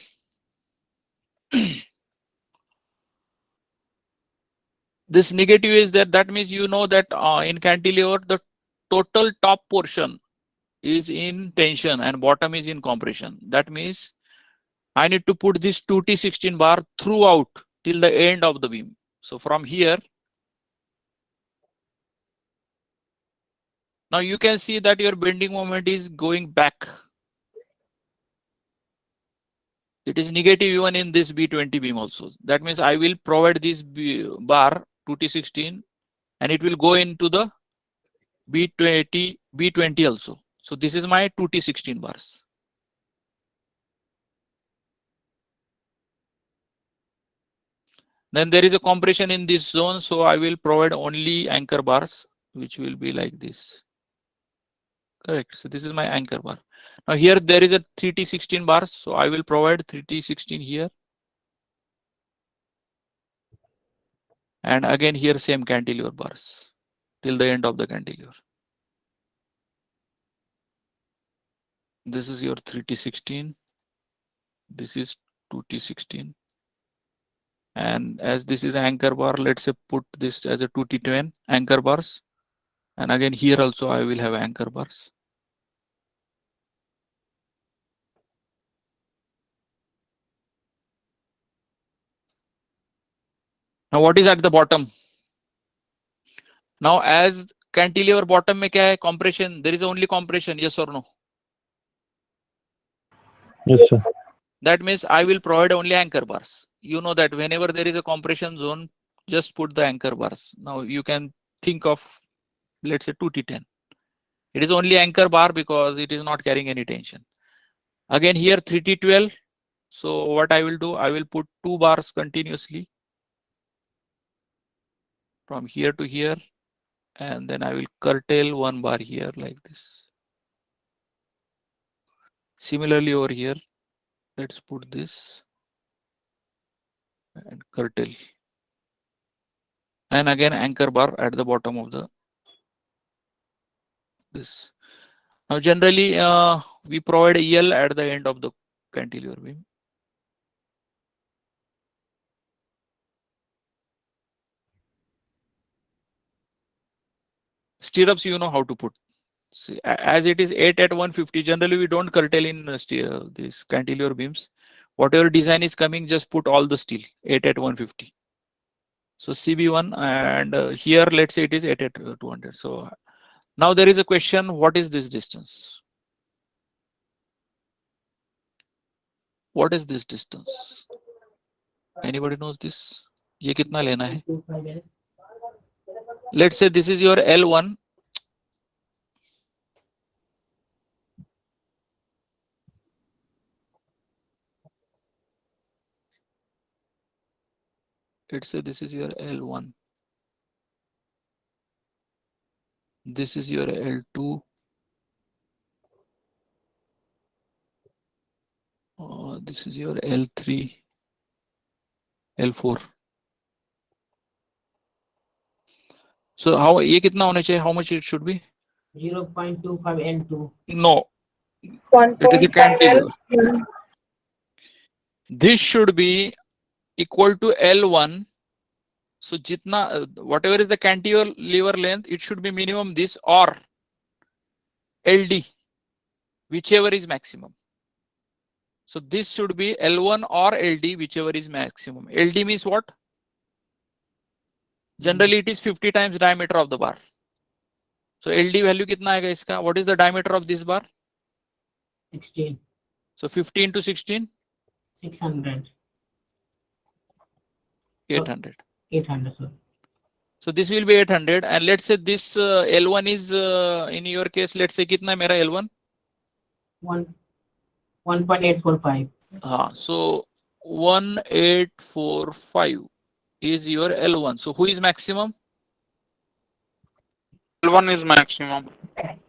This negative is that means you know that in cantilever the total top portion is in tension and bottom is in compression. That means I need to put this 2T16 bar throughout till the end of the beam. So from here, now you can see that your bending moment is going back. It is negative even in this B20 beam also. That means I will provide this bar 2T16 and it will go into the B20 also. So this is my 2T16 bars. Then there is a compression in this zone, so I will provide only anchor bars, which will be like this. Correct. So this is my anchor bar. Now here there is a 3T16 bars, so I will provide 3T16 here. And again here same cantilever bars till the end of the cantilever. This is your 3T16. This is 2T16. And as this is anchor bar, let's say put this as a 2T10 anchor bars. And again here also I will have anchor bars. Now what is at the bottom? Now as cantilever bottom mein kya hai? Compression. There is only compression, yes or no? Yes, sir. That means I will provide only anchor bars. You know that whenever there is a compression zone, just put the anchor bars. Now you can think of, let's say 2T10. It is only anchor bar because it is not carrying any tension. Again here 3T12. So what I will do, I will put 2 bars continuously from here to here, and then I will curtail 1 bar here like this. Similarly over here, let's put this and curtail. And again anchor bar at the bottom of the this. Now generally we provide a EL at the end of the cantilever beam. Stirrups you know how to put. See, as it is 8 at 150, generally we don't curtail in these cantilever beams. Whatever design is coming, just put all the steel 8 at 150. So CB1, and here let's say it is 8 at 200. So now there is a question, what is this distance? What is this distance? Anybody knows this? Ye kitna lena hai? Let's say this is your L1. Let's say this is your L1. This is your L2. This is your L3, L4. So how ye kitna hona chahiye? How much it should be? 0.25 L2. No, it is a 1.5 cantilever. L. This should be equal to L1. So jitna whatever is the cantilever length, it should be minimum this or LD, whichever is maximum. So this should be L1 or LD, whichever is maximum. LD means what? Generally it is 50 times diameter of the bar. So LD value kitna aega iska? What is the diameter of this bar? 16. So 50 into 16? 600. 800. 800, sir. So this will be 800, and let's say this L1 is in your case, let's say kitna mera L1? 1.845. So 1845 is your L1. So who is maximum? L1 is maximum.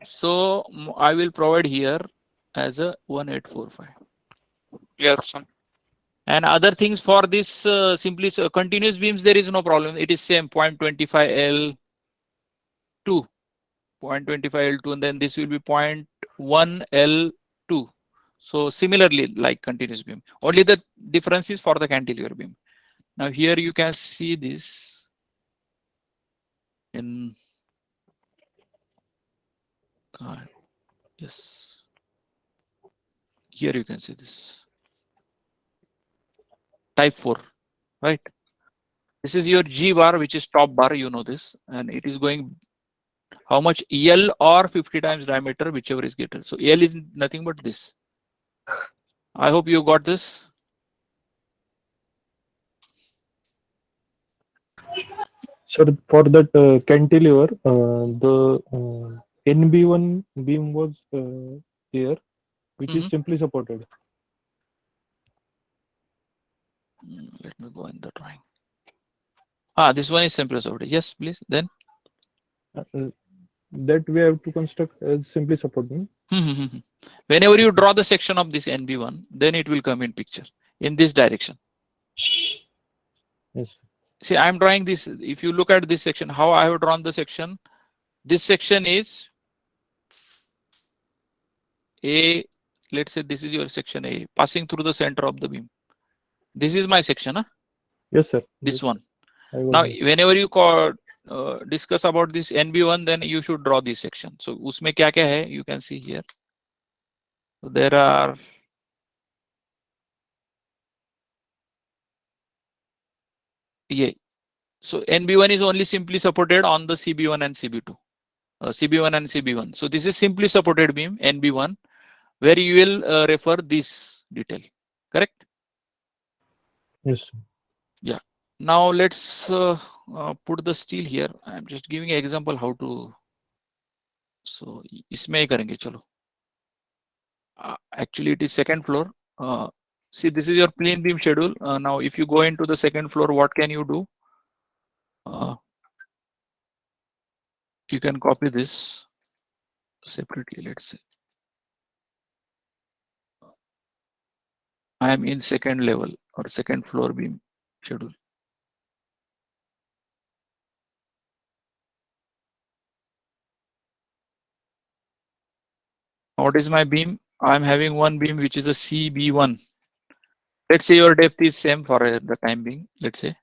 So I will provide here as a 1845. Yes, sir. And other things for this simply continuous beams, there is no problem. It is same 0.25 L2, 0.25 L2, and then this will be 0.1 L2. So similarly, like continuous beam, only the difference is for the cantilever beam. Now here you can see this in Yes. Here you can see this. Type 4, right? This is your G bar, which is top bar, you know this, and it is going how much L or 50 times diameter, whichever is greater. So L is nothing but this. I hope you got this. So for that cantilever, the NB1 beam was here, which is simply supported. Let me go in the drawing. This one is simply supported. Yes, please. Then That we have to construct as simply supporting. whenever you draw the section of this NB1, then it will come in picture in this direction. Yes. See, I'm drawing this. If you look at this section, how I have drawn the section, this section is A. Let's say this is your section A, passing through the center of the beam. This is my section, huh? Yes, sir. This Yes, one. I got Now, it. whenever you discuss about this NB1, then you should draw this section. So, usme kya kya hai? You can see here. So there are so NB1 is only simply supported on the CB1 and CB2. CB1 and CB1. So this is simply supported beam NB1, where you will refer this detail. Correct? Yes, sir. Yeah. Now let's put the steel here. I'm just giving an example how to. So इसमें ही करेंगे चलो. Actually, it is second floor. See, this is your plain beam schedule. Now, if you go into the second floor, what can you do? You can copy this separately. Let's say I am in second level or second floor beam schedule. What is my beam? I'm having one beam which is a CB1. Let's say your depth is same for the time being. Let's say.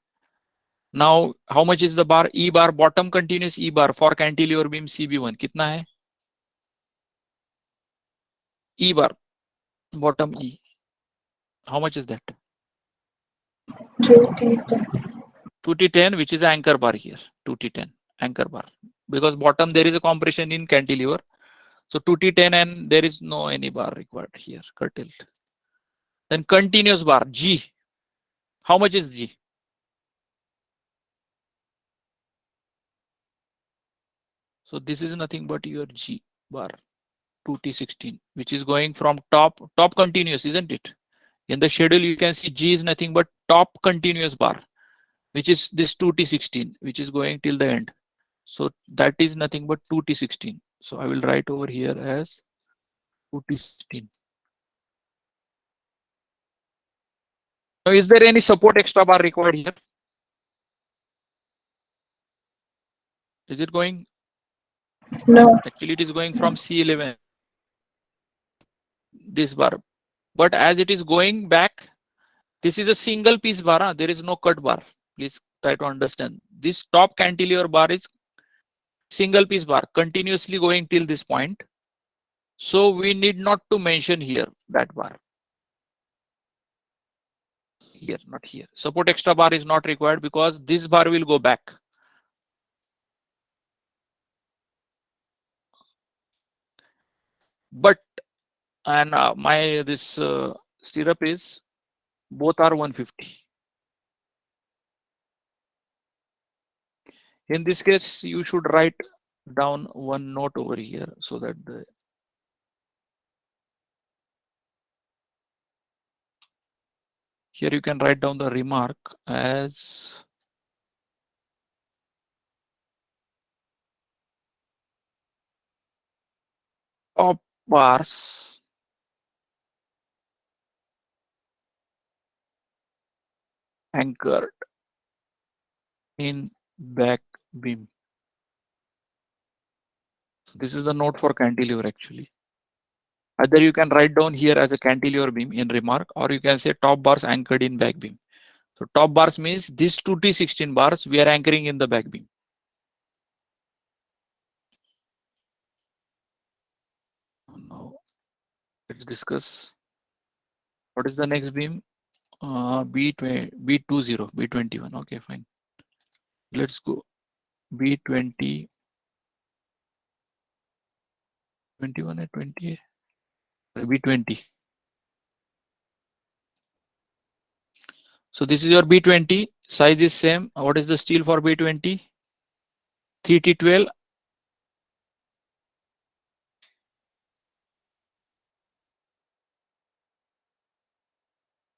Now, how much is the bar? E bar, bottom continuous E bar for cantilever beam CB1. कितना है? E bar, bottom E. How much is that? 2T10. 2T10, which is anchor bar here. 2T10 anchor bar. Because bottom there is a compression in cantilever. So 2T10 and there is no any bar required here. Curtailed. Then continuous bar G. How much is G? So this is nothing but your G bar 2T16, which is going from top continuous, isn't it? In the schedule, you can see G is nothing but top continuous bar, which is this 2T16, which is going till the end. So that is nothing but 2T16. So I will write over here as 2T16. Now, is there any support extra bar required here? Is it going? No. Actually, it is going from C11. This bar. But as it is going back, this is a single piece bar. Huh? There is no cut bar. Please try to understand. This top cantilever bar is single piece bar continuously going till this point. So we need not to mention here that bar. Here, not here. Support extra bar is not required because this bar will go back. But and this stirrup is both are 150. In this case, you should write down one note over here so that the here you can write down the remark as top bars anchored in back beam. So this is the note for cantilever actually. Either you can write down here as a cantilever beam in remark, or you can say top bars anchored in back beam. So top bars means this 2T16 bars we are anchoring in the back beam. Let's discuss. What is the next beam? B20, B20, B21. Okay, fine. Let's go. B20, 21 and 20. B20. So this is your B20. Size is same. What is the steel for B20? 3T12.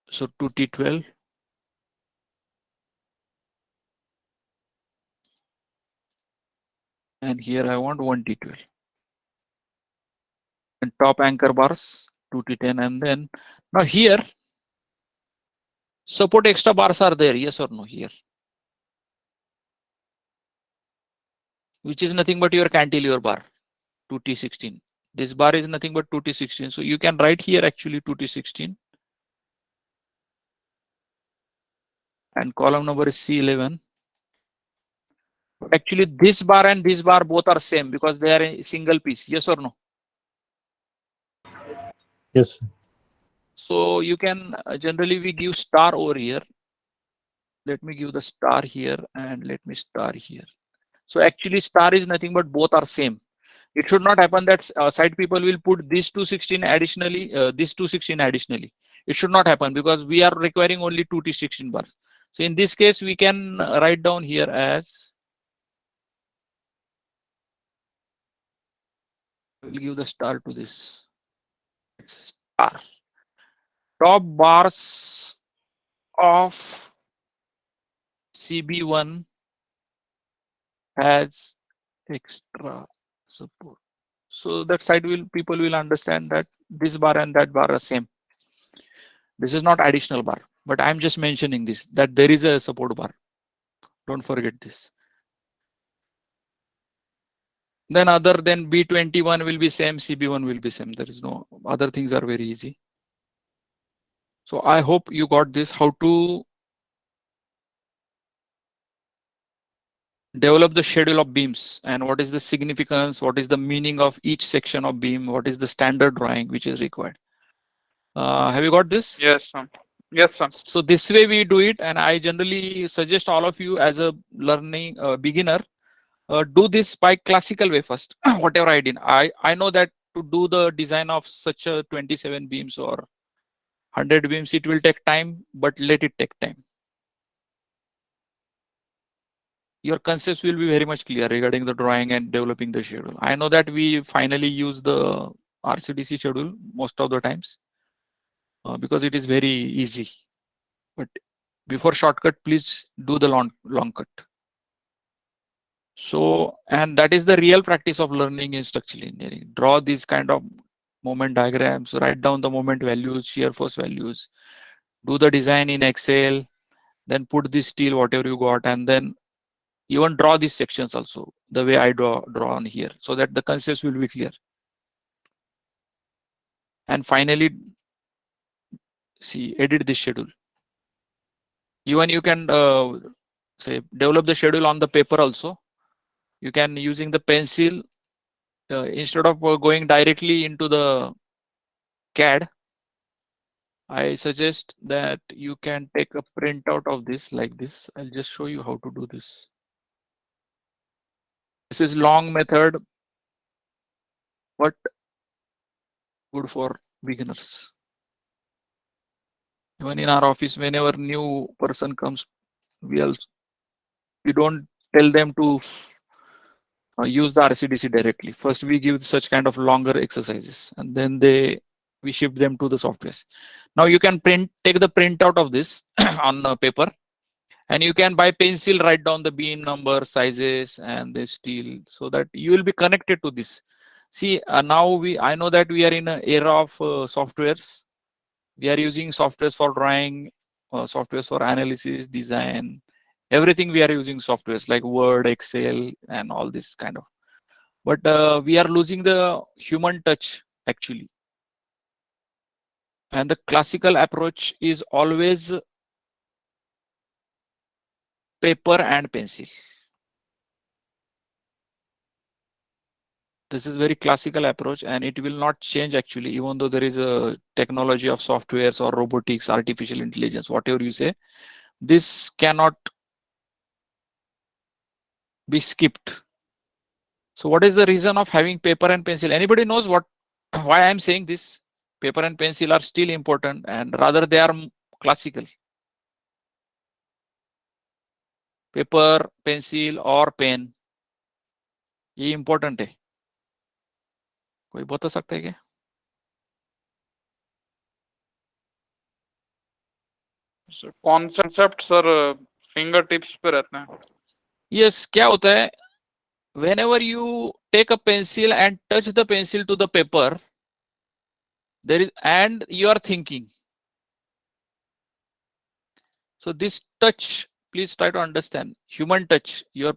So 2T12. And here I want 1T12. And top anchor bars 2T10. And then now here support extra bars are there, yes or no? Here, which is nothing but your cantilever bar 2T16. This bar is nothing but 2T16. So you can write here actually 2T16. And column number is C11. But actually this bar and this bar both are same because they are a single piece, yes or no? Yes. So you can generally we give star over here. Let me give the star here and let me star here. So actually star is nothing but both are same. It should not happen that site people will put this 216 additionally, this 216 additionally. It should not happen because we are requiring only 2T16 bars. So in this case, we can write down here as, we'll give the star to this. It's a star. Top bars of CB1 has extra support. So that side will people will understand that this bar and that bar are same. This is not additional bar, but I'm just mentioning this, that there is a support bar. Don't forget this. Then other than B21 will be same, CB1 will be same. There is no other things are very easy. So I hope you got this, how to develop the schedule of beams and what is the significance, what is the meaning of each section of beam, what is the standard drawing which is required. Have you got this? Yes, sir. Yes, sir. So this way we do it, and I generally suggest all of you as a learning beginner, do this by classical way first. Whatever I did, I know that to do the design of such a 27 beams or 100 beams, it will take time, but let it take time. Your concepts will be very much clear regarding the drawing and developing the schedule. I know that we finally use the RCDC schedule most of the times because it is very easy. But before shortcut, please do the long cut. So, and that is the real practice of learning in structural engineering. Draw these kind of moment diagrams, write down the moment values, shear force values, do the design in Excel, then put this steel, whatever you got, and then even draw these sections also, the way I draw on here, so that the concepts will be clear. And finally, see, edit this schedule. Even you can say develop the schedule on the paper also. You can using the pencil instead of going directly into the CAD. I suggest that you can take a printout of this like this. I'll just show you how to do this. This is long method, but good for beginners. Even in our office, whenever new person comes, we don't tell them to use the RCDC directly. First, we give such kind of longer exercises, and then we ship them to the softwares. Now you can take the printout of this on paper, and you can by pencil write down the beam number, sizes, and the steel, so that you will be connected to this. See, now I know that we are in an era of softwares. We are using softwares for drawing, softwares for analysis, design, everything. We are using softwares like Word, Excel, and all this kind of. But we are losing the human touch actually. And the classical approach is always paper and pencil. This is very classical approach, and it will not change actually, even though there is a technology of softwares or robotics, artificial intelligence, whatever you say. This cannot be skipped. So what is the reason of having paper and pencil? Anybody knows what why I'm saying this? Paper and pencil are still important, and rather they are classical. Paper, pencil और pen ये important है. कोई बता सकता है क्या? Concept sir finger tips पे रहते हैं. Yes, क्या होता है? Whenever you take a pencil and touch the pencil to the paper, there is, and you are thinking. So this touch, please try to understand. Human touch, your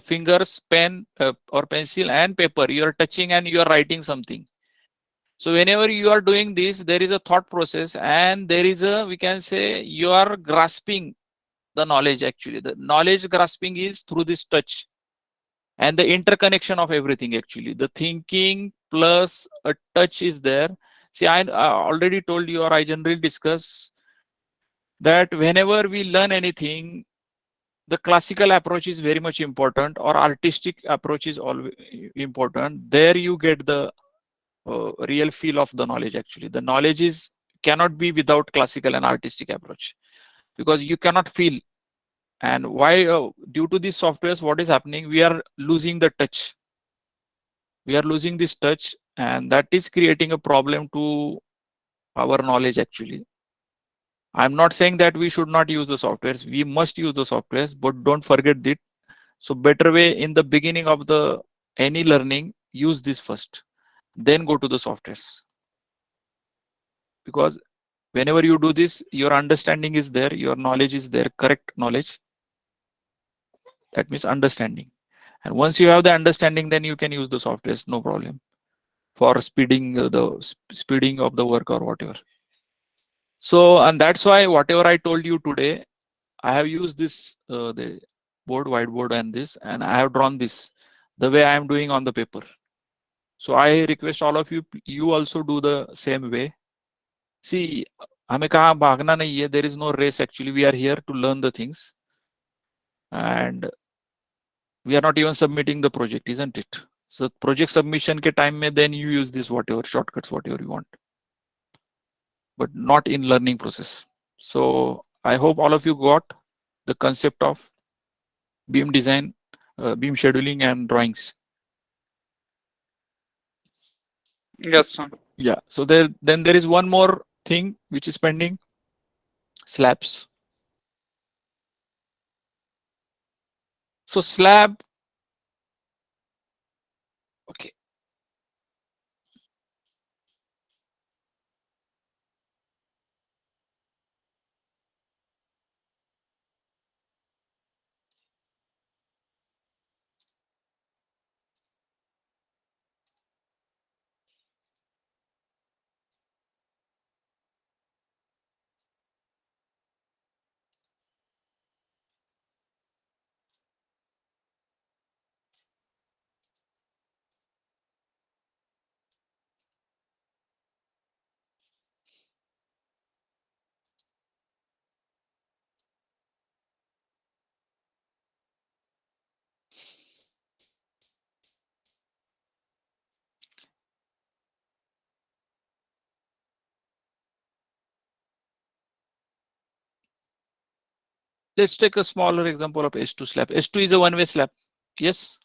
fingers, pen or pencil and paper, you are touching and you are writing something. So whenever you are doing this, there is a thought process, and there is a, we can say, you are grasping the knowledge actually. The knowledge grasping is through this touch and the interconnection of everything actually. The thinking plus a touch is there. See, I already told you, or I generally discuss, that whenever we learn anything, the classical approach is very much important, or artistic approach is always important. There you get the real feel of the knowledge actually. The knowledge is cannot be without classical and artistic approach, because you cannot feel. And why? Due to these softwares, what is happening? We are losing the touch. We are losing this touch, and that is creating a problem to our knowledge actually. I'm not saying that we should not use the softwares. We must use the softwares, but don't forget that. So better way in the beginning of the any learning, use this first, then go to the softwares. Because whenever you do this, your understanding is there, your knowledge is there, correct knowledge. That means understanding. And once you have the understanding, then you can use the softwares, no problem, for speeding the speeding of the work or whatever. So, and that's why whatever I told you today, I have used this the board, whiteboard, and this, and I have drawn this the way I am doing on the paper. So I request all of you, you also do the same way. See, हमें कहाँ भागना नहीं है. There is no race actually. We are here to learn the things, and we are not even submitting the project, isn't it? So project submission के time में then you use this whatever shortcuts, whatever you want, but not in learning process. So I hope all of you got the concept of beam design, beam scheduling and drawings. Yes, sir. Yeah. So then there is one more thing which is pending: slabs. So slab. Okay. Let's take a smaller example of S2 slab. S2 is a one-way slab. Yes.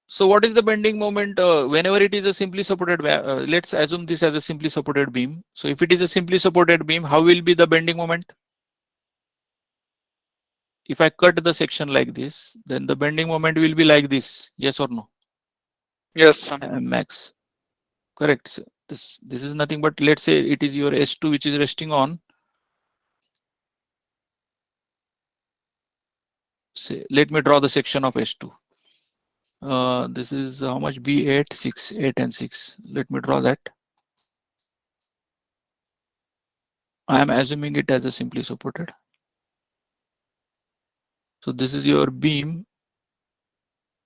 So what is the bending moment whenever it is a simply supported? Let's assume this as a simply supported beam. So if it is a simply supported beam, how will be the bending moment? If I cut the section like this, then the bending moment will be like this. Yes or no? Yes, sir. Max. Correct. So this is nothing but, let's say it is your S2 which is resting on. Say, let me draw the section of S2. This is how much? B8, 6, 8 and 6. Let me draw that. I am assuming it as a simply supported. So this is your beam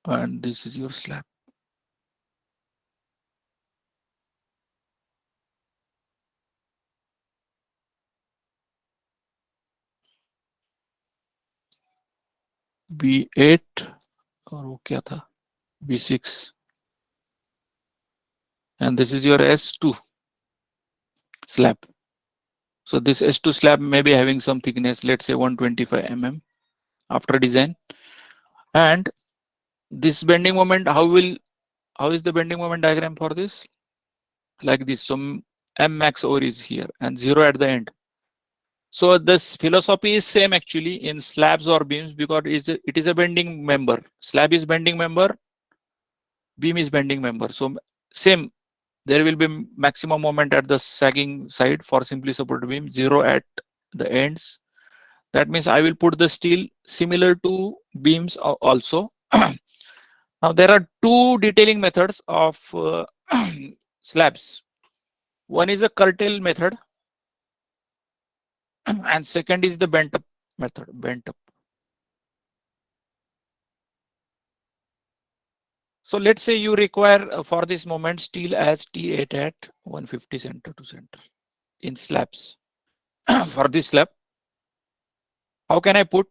and this is your slab. B8 और वो क्या था B6 and this is your S2 slab. So this S2 slab may be having some thickness, let's say 125 mm after design. And this bending moment, how is the bending moment diagram for this? Like this. So M max or is here and 0 at the end. So this philosophy is same actually in slabs or beams because it is a bending member. Slab is bending member, beam is bending member. So same, there will be maximum moment at the sagging side for simply supported beam, 0 at the ends. That means I will put the steel similar to beams also. Now there are two detailing methods of slabs. One is a curtail method and second is the bent up method, bent up. So let's say you require for this moment steel as T8 at 150 center to center in slabs. For this slab, how can I put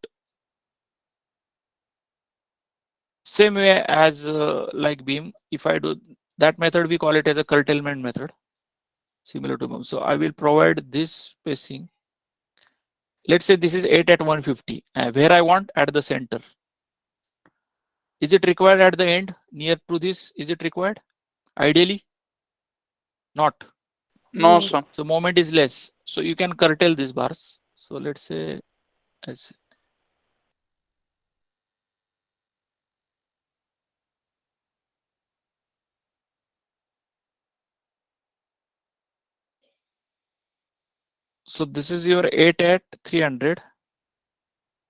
same way as like beam? If I do that method, we call it as a curtailment method, similar to beam. So I will provide this spacing. Let's say this is 8 at 150, where I want at the center. Is it required at the end near to this? Is it required? Ideally, not. No, sir. So moment is less. So you can curtail these bars. So let's say as so this is your 8 at 300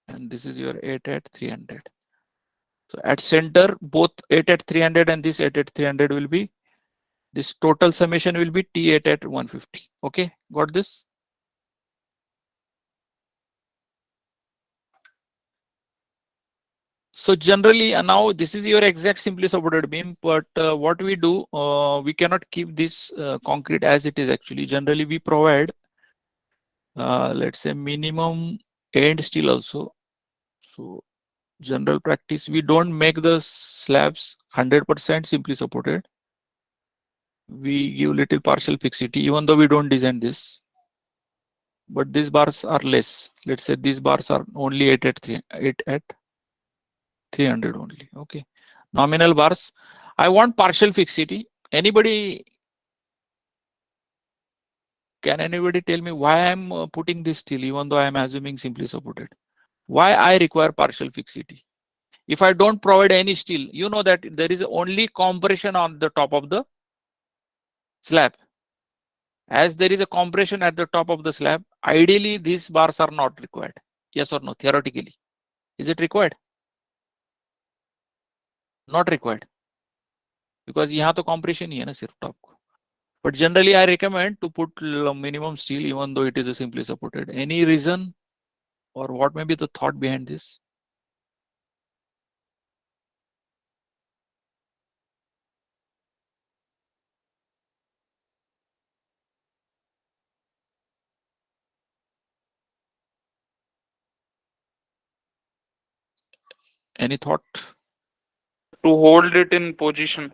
and this is your 8 at 300. So at center, both 8 at 300 and this 8 at 300 will be, this total summation will be T8 at 150. Okay, got this? So generally now this is your exact simply supported beam, but what we do, we cannot keep this concrete as it is actually. Generally we provide, let's say minimum end steel also. So general practice, we don't make the slabs 100% simply supported. We give little partial fixity, even though we don't design this. But these bars are less. Let's say these bars are only 8 at 300 only. Okay. Nominal bars. I want partial fixity. Anybody, can anybody tell me why I'm putting this steel even though I'm assuming simply supported? Why I require partial fixity? If I don't provide any steel, you know that there is only compression on the top of the slab. As there is a compression at the top of the slab, ideally these bars are not required. Yes or no? Theoretically, is it required? Not required, because यहाँ तो compression ही है ना सिर्फ top को. But generally I recommend to put minimum steel even though it is a simply supported. Any reason or what may be the thought behind this? Any thought? To hold it in position.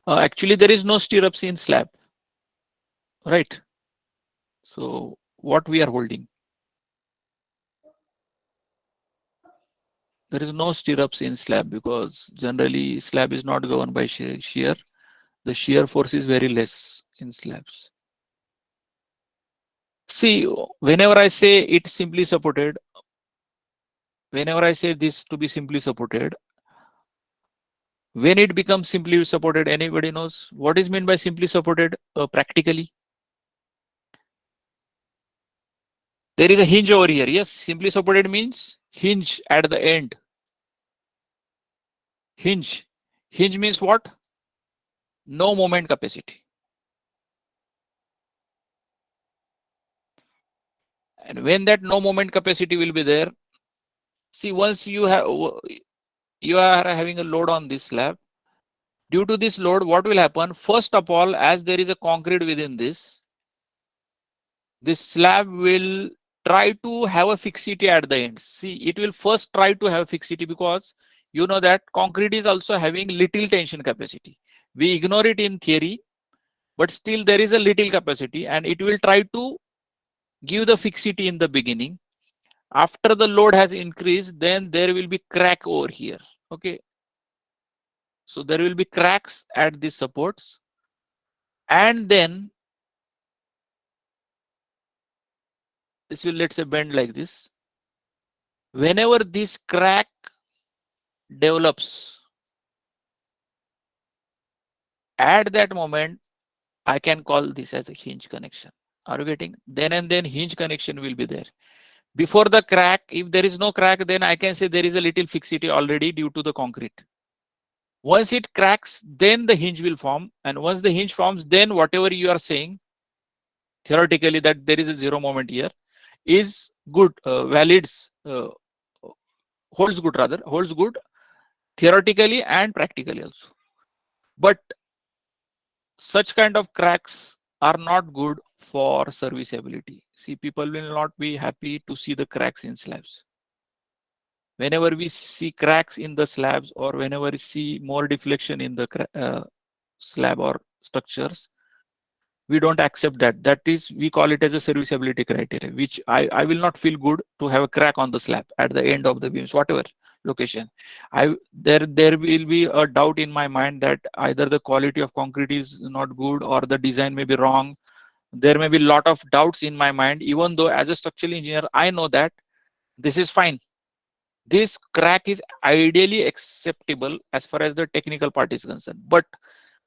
Actually, there is no stirrups in slab, right? So what we are holding? There is no stirrups in slab because generally slab is not governed by shear. The shear force is very less in slabs. See, whenever I say it simply supported, whenever I say this to be simply supported, when it becomes simply supported, anybody knows what is meant by simply supported practically? There is a hinge over here. Yes, simply supported means hinge at the end. Hinge. Hinge means what? No moment capacity. And when that no moment capacity will be there, see, once you are having a load on this slab, due to this load, what will happen? First of all, as there is a concrete within this slab will try to have a fixity at the end. See, it will first try to have fixity because you know that concrete is also having little tension capacity. We ignore it in theory, but still there is a little capacity and it will try to give the fixity in the beginning. After the load has increased, then there will be crack over here. Okay. So there will be cracks at these supports, and then this will, let's say, bend like this. Whenever this crack develops, at that moment, I can call this as a hinge connection. Are you getting? Then and then hinge connection will be there. Before the crack, if there is no crack, then I can say there is a little fixity already due to the concrete. Once it cracks, then the hinge will form. And once the hinge forms, then whatever you are saying, theoretically that there is a zero moment here, is good, valids, holds good theoretically and practically also. But such kind of cracks are not good for serviceability. See, people will not be happy to see the cracks in slabs. Whenever we see cracks in the slabs, or whenever we see more deflection in the slab or structures, we don't accept that. That is, we call it as a serviceability criteria, which I will not feel good to have a crack on the slab at the end of the beams, whatever location. There will be a doubt in my mind that either the quality of concrete is not good or the design may be wrong. There may be a lot of doubts in my mind, even though as a structural engineer, I know that this is fine. This crack is ideally acceptable as far as the technical part is concerned, but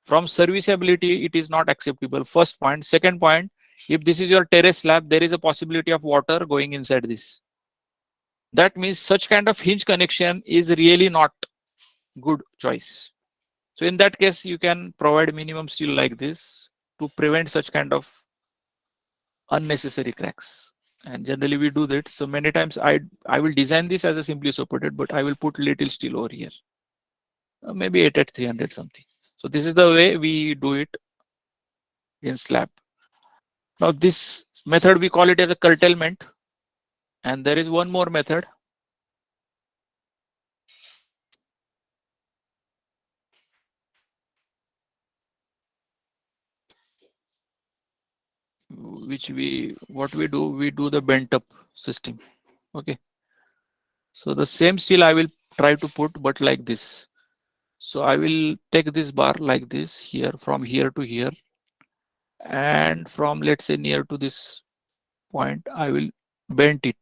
from serviceability, it is not acceptable. First point. Second point, if this is your terrace slab, there is a possibility of water going inside this. That means such kind of hinge connection is really not good choice. So in that case, you can provide minimum steel like this to prevent such kind of unnecessary cracks. And generally we do that. So many times I will design this as a simply supported, but I will put little steel over here. Maybe 8 at 300 something. So this is the way we do it in slab. Now this method, we call it as a curtailment. And there is one more method. Which what we do the bent up system. Okay. So the same steel I will try to put, but like this. So I will take this bar like this here, from here to here. And from, let's say, near to this point, I will bend it.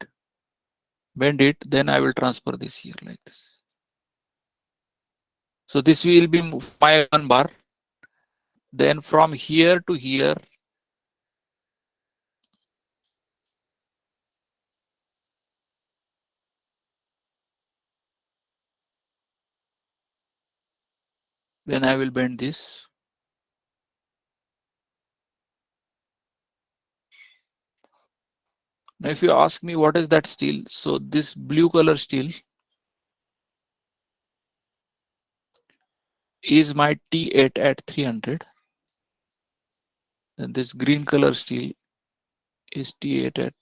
Then I will transfer this here like this. So this will be my one bar. Then from here to here, then I will bend this. Now, if you ask me what is that steel, so this blue color steel is my T8 at 300. And this green color steel is T8 at,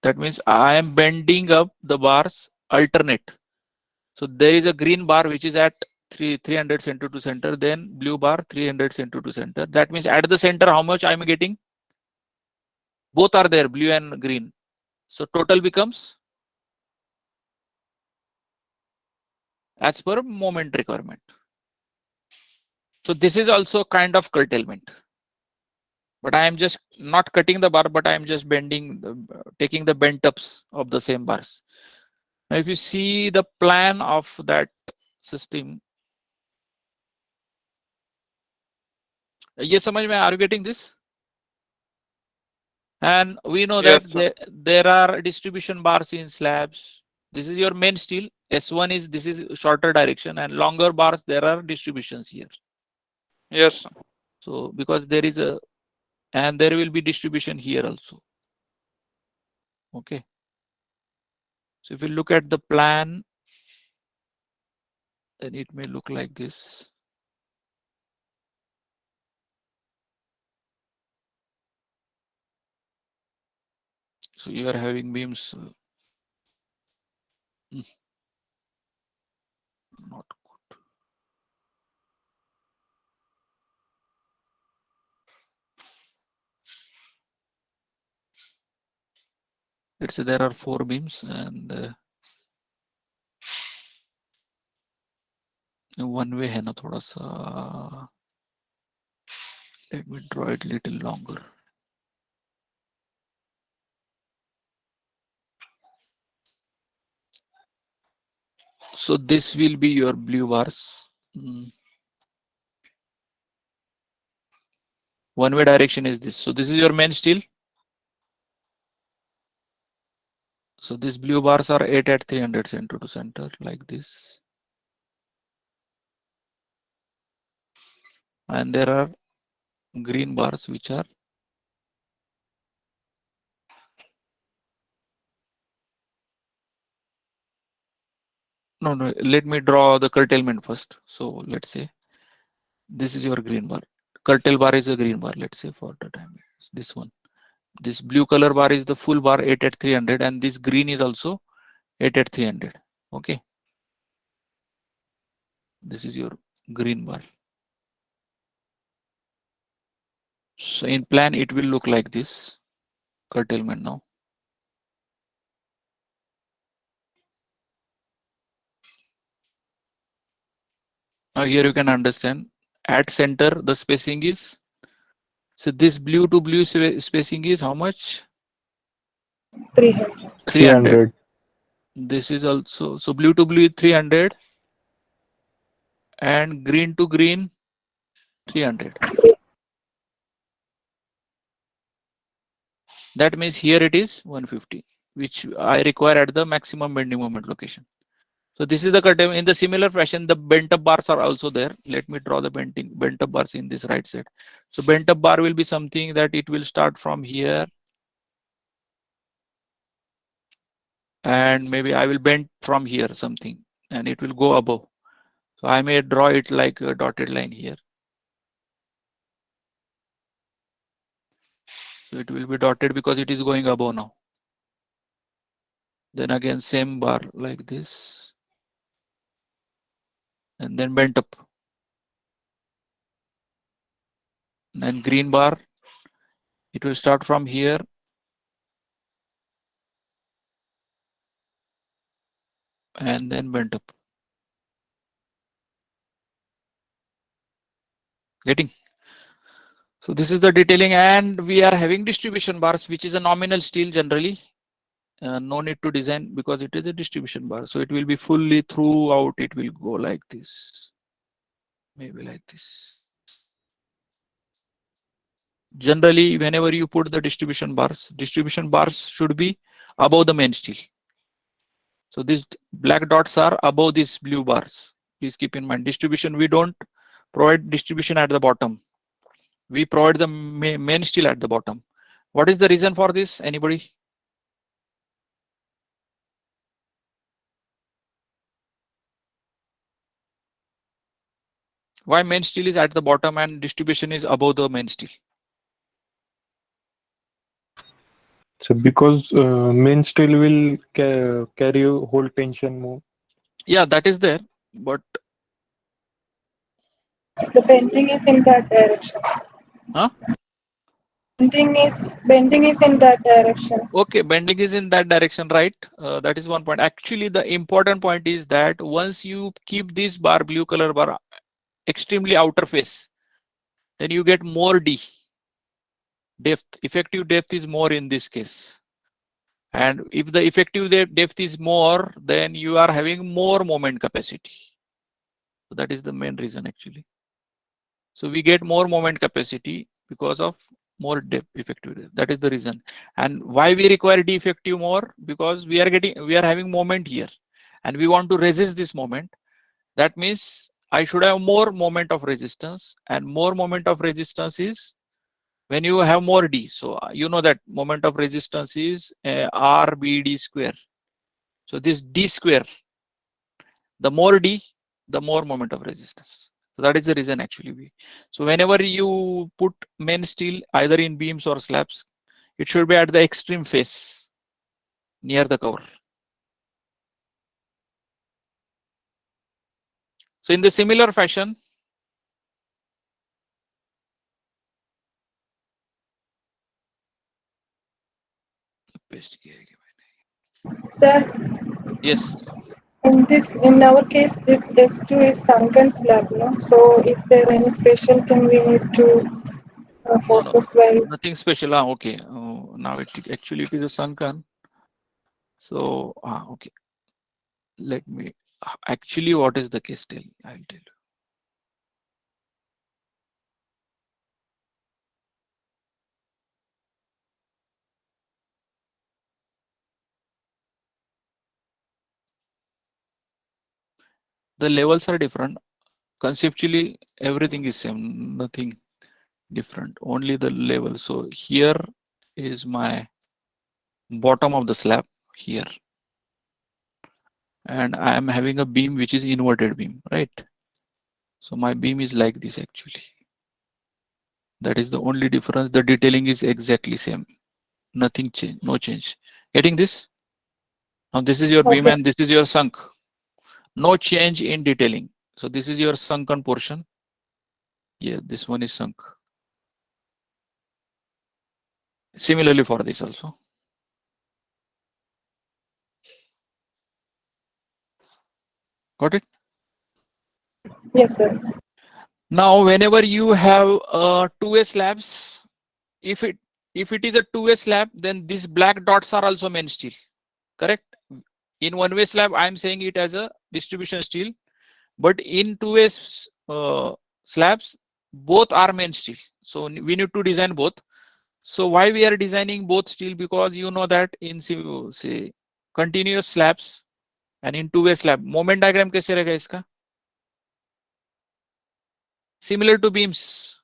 that means I am bending up the bars alternate. So there is a green bar which is at 300 center to center, then blue bar 300 center to center. That means at the center, how much I am getting? Both are there, blue and green. So total becomes as per moment requirement. So this is also kind of curtailment. But I am just not cutting the bar, but I am just bending, taking the bent ups of the same bars. Now, if you see the plan of that system, yes, samajh mein, are you getting this? And we know Yes, that there are distribution bars in slabs. This is your main steel. S1 is, this is shorter direction, and longer bars, there are distributions here. yes, sir. So because there is a, and there will be distribution here also. Okay. So if you look at the plan, then it may look like this. So you are having beams. Not good. Let's say there are 4 beams and one way है ना थोड़ा सा. Let me draw it little longer. So this will be your blue bars. One way direction is this. So this is your main steel. So these blue bars are 8 at 300 center to center like this. And there are green bars which are no, let me draw the curtailment first. So let's say this is your green bar. Curtail bar is a green bar, let's say for the time. This one. This blue color bar is the full bar 8 at 300 and this green is also 8 at 300. Okay. This is your green bar. So in plan, it will look like this curtailment now. Now here you can understand at center, the spacing is, so this blue to blue spacing is how much? 300. 300. This is also, so blue to blue is 300 and green to green 300. That means here it is 150, which I require at the maximum bending moment location. So this is the curtailment. In the similar fashion, the bent up bars are also there. Let me draw the bent up bars in this right side. So bent up bar will be something that it will start from here. And maybe I will bend from here something and it will go above. So I may draw it like a dotted line here. So it will be dotted because it is going above now. Then again, same bar like this. And then bent up. Then green bar, it will start from here. And then bent up. Getting? So this is the detailing and we are having distribution bars, which is a nominal steel generally. No need to design because it is a distribution bar. So it will be fully throughout. It will go like this. Maybe like this. Generally, whenever you put the distribution bars should be above the main steel. So these black dots are above these blue bars. Please keep in mind, distribution, we don't provide distribution at the bottom. We provide the main steel at the bottom. What is the reason for this? Anybody? Why main steel is at the bottom and distribution is above the main steel? So because main steel will carry whole tension more. Yeah, that is there, but The bending is in that direction. huh? Bending is in that direction. Okay, bending is in that direction, right? That is one point. Actually, the important point is that once you keep this bar, blue color bar, extremely outer face, then you get more D. Depth, effective depth is more in this case. And if the effective depth is more, then you are having more moment capacity. So that is the main reason actually. So we get more moment capacity because of more depth, effective depth. That is the reason. And why we require D effective more? Because we are having moment here and we want to resist this moment. That means I should have more moment of resistance, and more moment of resistance is When you have more D, so you know that moment of resistance is RBD square. So this D square, the more D, the more moment of resistance. So that is the reason actually. So whenever you put main steel either in beams or slabs, it should be at the extreme face near the cover. So in the similar fashion, Sir, yes, in our case, this S2 is sunken slab, no? So is there any special thing we need to no, focus while? nothing special. Okay, now it actually it is a sunken. So okay, let me actually what is the case? I'll tell you. The levels are different. Conceptually, everything is same, nothing different, only the level. So here is my bottom of the slab here, and I am having a beam which is inverted beam, right? So my beam is like this actually. That is the only difference. The detailing is exactly same, nothing change, no change. Getting this? Now this is your beam Okay. and this is your sunk. No change in detailing. So this is your sunken portion. Yeah, this one is sunk. Similarly for this also. Got it? Yes, sir. Now, whenever you have two-way slabs, if it is a two-way slab, then these black dots are also main steel. Correct? In one-way slab, I am saying it as a distribution steel, but in two-way slabs, both are main steel. So we need to design both. So why we are designing both steel? Because you know that in say continuous slabs and in two-way slab, moment diagram कैसे रहेगा इसका? Similar to beams,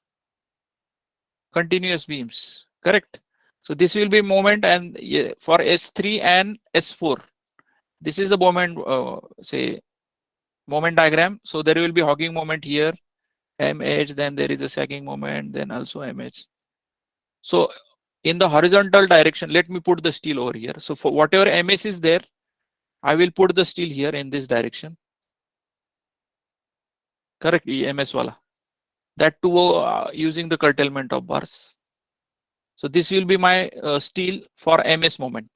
continuous beams, correct? So this will be moment, and for S3 and S4, this is the moment, say moment diagram. So there will be hogging moment here, MH, then there is a sagging moment, then also MH. So in the horizontal direction, let me put the steel over here. So for whatever MS is there, I will put the steel here in this direction. Correct, EMS wala. That too using the curtailment of bars. So this will be my steel for MS moment.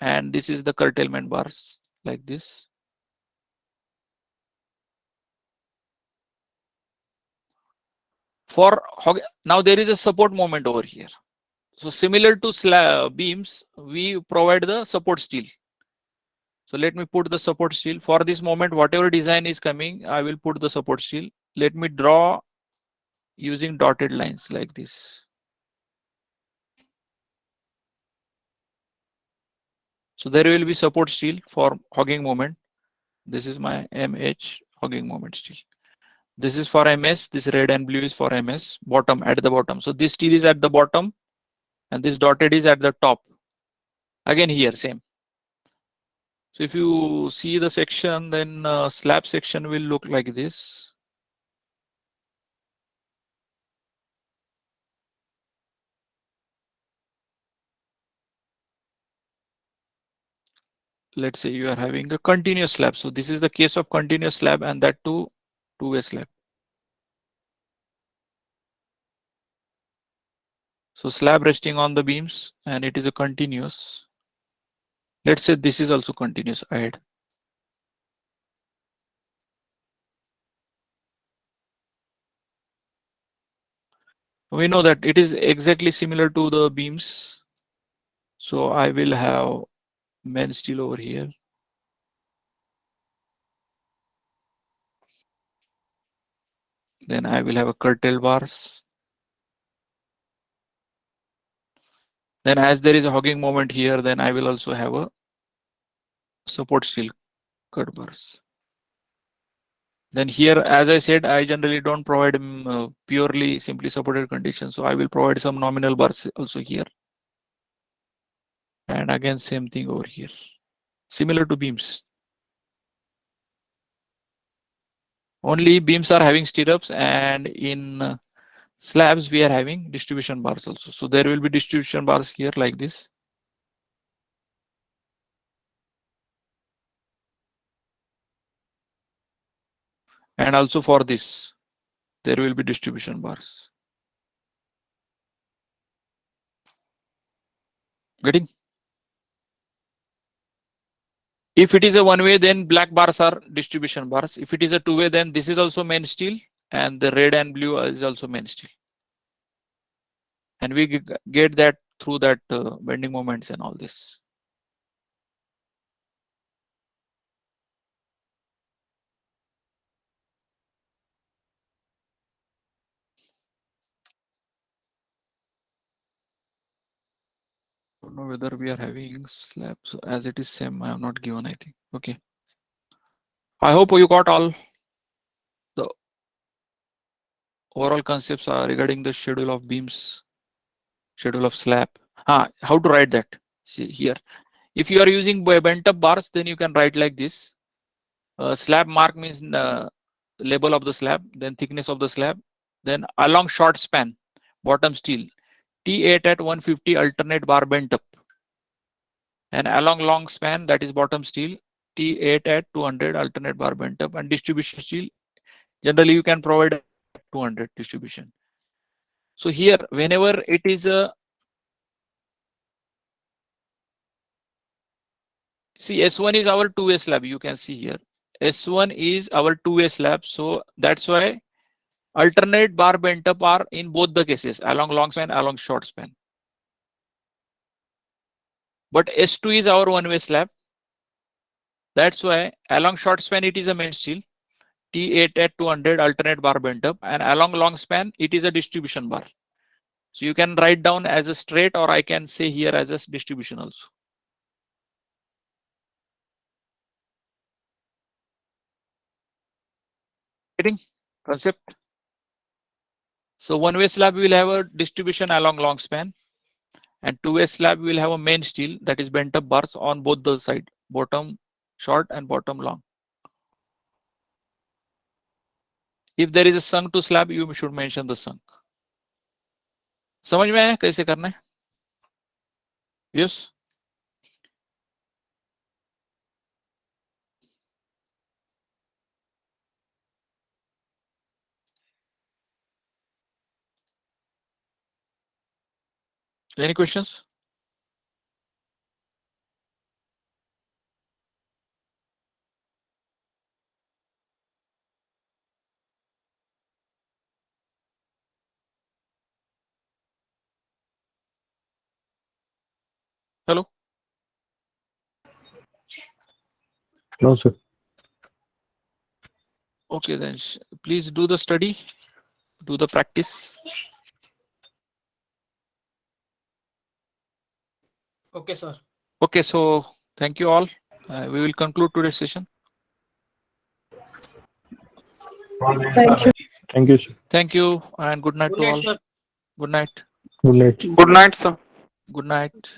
And this is the curtailment bars like this. For now there is a support moment over here. So similar to slab beams, we provide the support steel. So let me put the support steel for this moment. Whatever design is coming, I will put the support steel. Let me draw using dotted lines like this. So there will be support steel for hogging moment. This is my MH hogging moment steel. This is for MS. This red and blue is for MS. Bottom, at the bottom. So this steel is at the bottom, and this dotted is at the top. Again here same. So if you see the section, then slab section will look like this. Let's say you are having a continuous slab. So this is the case of continuous slab, and that too two-way slab. So slab resting on the beams, and it is a continuous. Let's say this is also continuous ahead. We know that it is exactly similar to the beams. So I will have main steel over here. Then I will have a curtail bars. Then as there is a hogging moment here, then I will also have a support steel cut bars. Then here, as I said, I generally don't provide purely simply supported conditions. So I will provide some nominal bars also here. And again, same thing over here. Similar to beams. Only beams are having stirrups, and in slabs we are having distribution bars also. So there will be distribution bars here like this. And also for this, there will be distribution bars. Getting? If it is a one way, then black bars are distribution bars. If it is a two way, then this is also main steel, and the red and blue is also main steel. And we get that through that bending moments and all this. Don't know whether we are having slabs as it is same. I have not given, I think. Okay. I hope you got all the overall concepts regarding the schedule of beams, schedule of slab. How to write that? See here. If you are using bent up bars, then you can write like this. Slab mark means label of the slab, then thickness of the slab, then along short span, bottom steel, T8 at 150 alternate bar bent up, and along long span, that is bottom steel, T8 at 200 alternate bar bent up, and distribution steel, generally you can provide 200 distribution. So here, whenever it is a, see, S1 is our two-way slab, you can see here. S1 is our two-way slab, so that's why alternate bar bent up are in both the cases, along long span, along short span. But S2 is our one-way slab. That's why along short span it is a main steel, T8 at 200 alternate bar bent up, and along long span it is a distribution bar. So you can write down as a straight, or I can say here as a distribution also. Getting concept? So one-way slab will have a distribution along long span, and two-way slab will have a main steel, that is bent up bars on both the side, bottom short and bottom long. If there is a sunk to slab, you should mention the sunk. समझ में आया कैसे करना है? Yes. Any questions? Hello? No, sir. Okay, then please do the study, do the practice. Okay, sir. Okay, so thank you all. We will conclude today's session. Thank you. Thank you, sir. Thank you, and good night Good to night, all. sir. Good night. Good night. Good night, sir. Good night.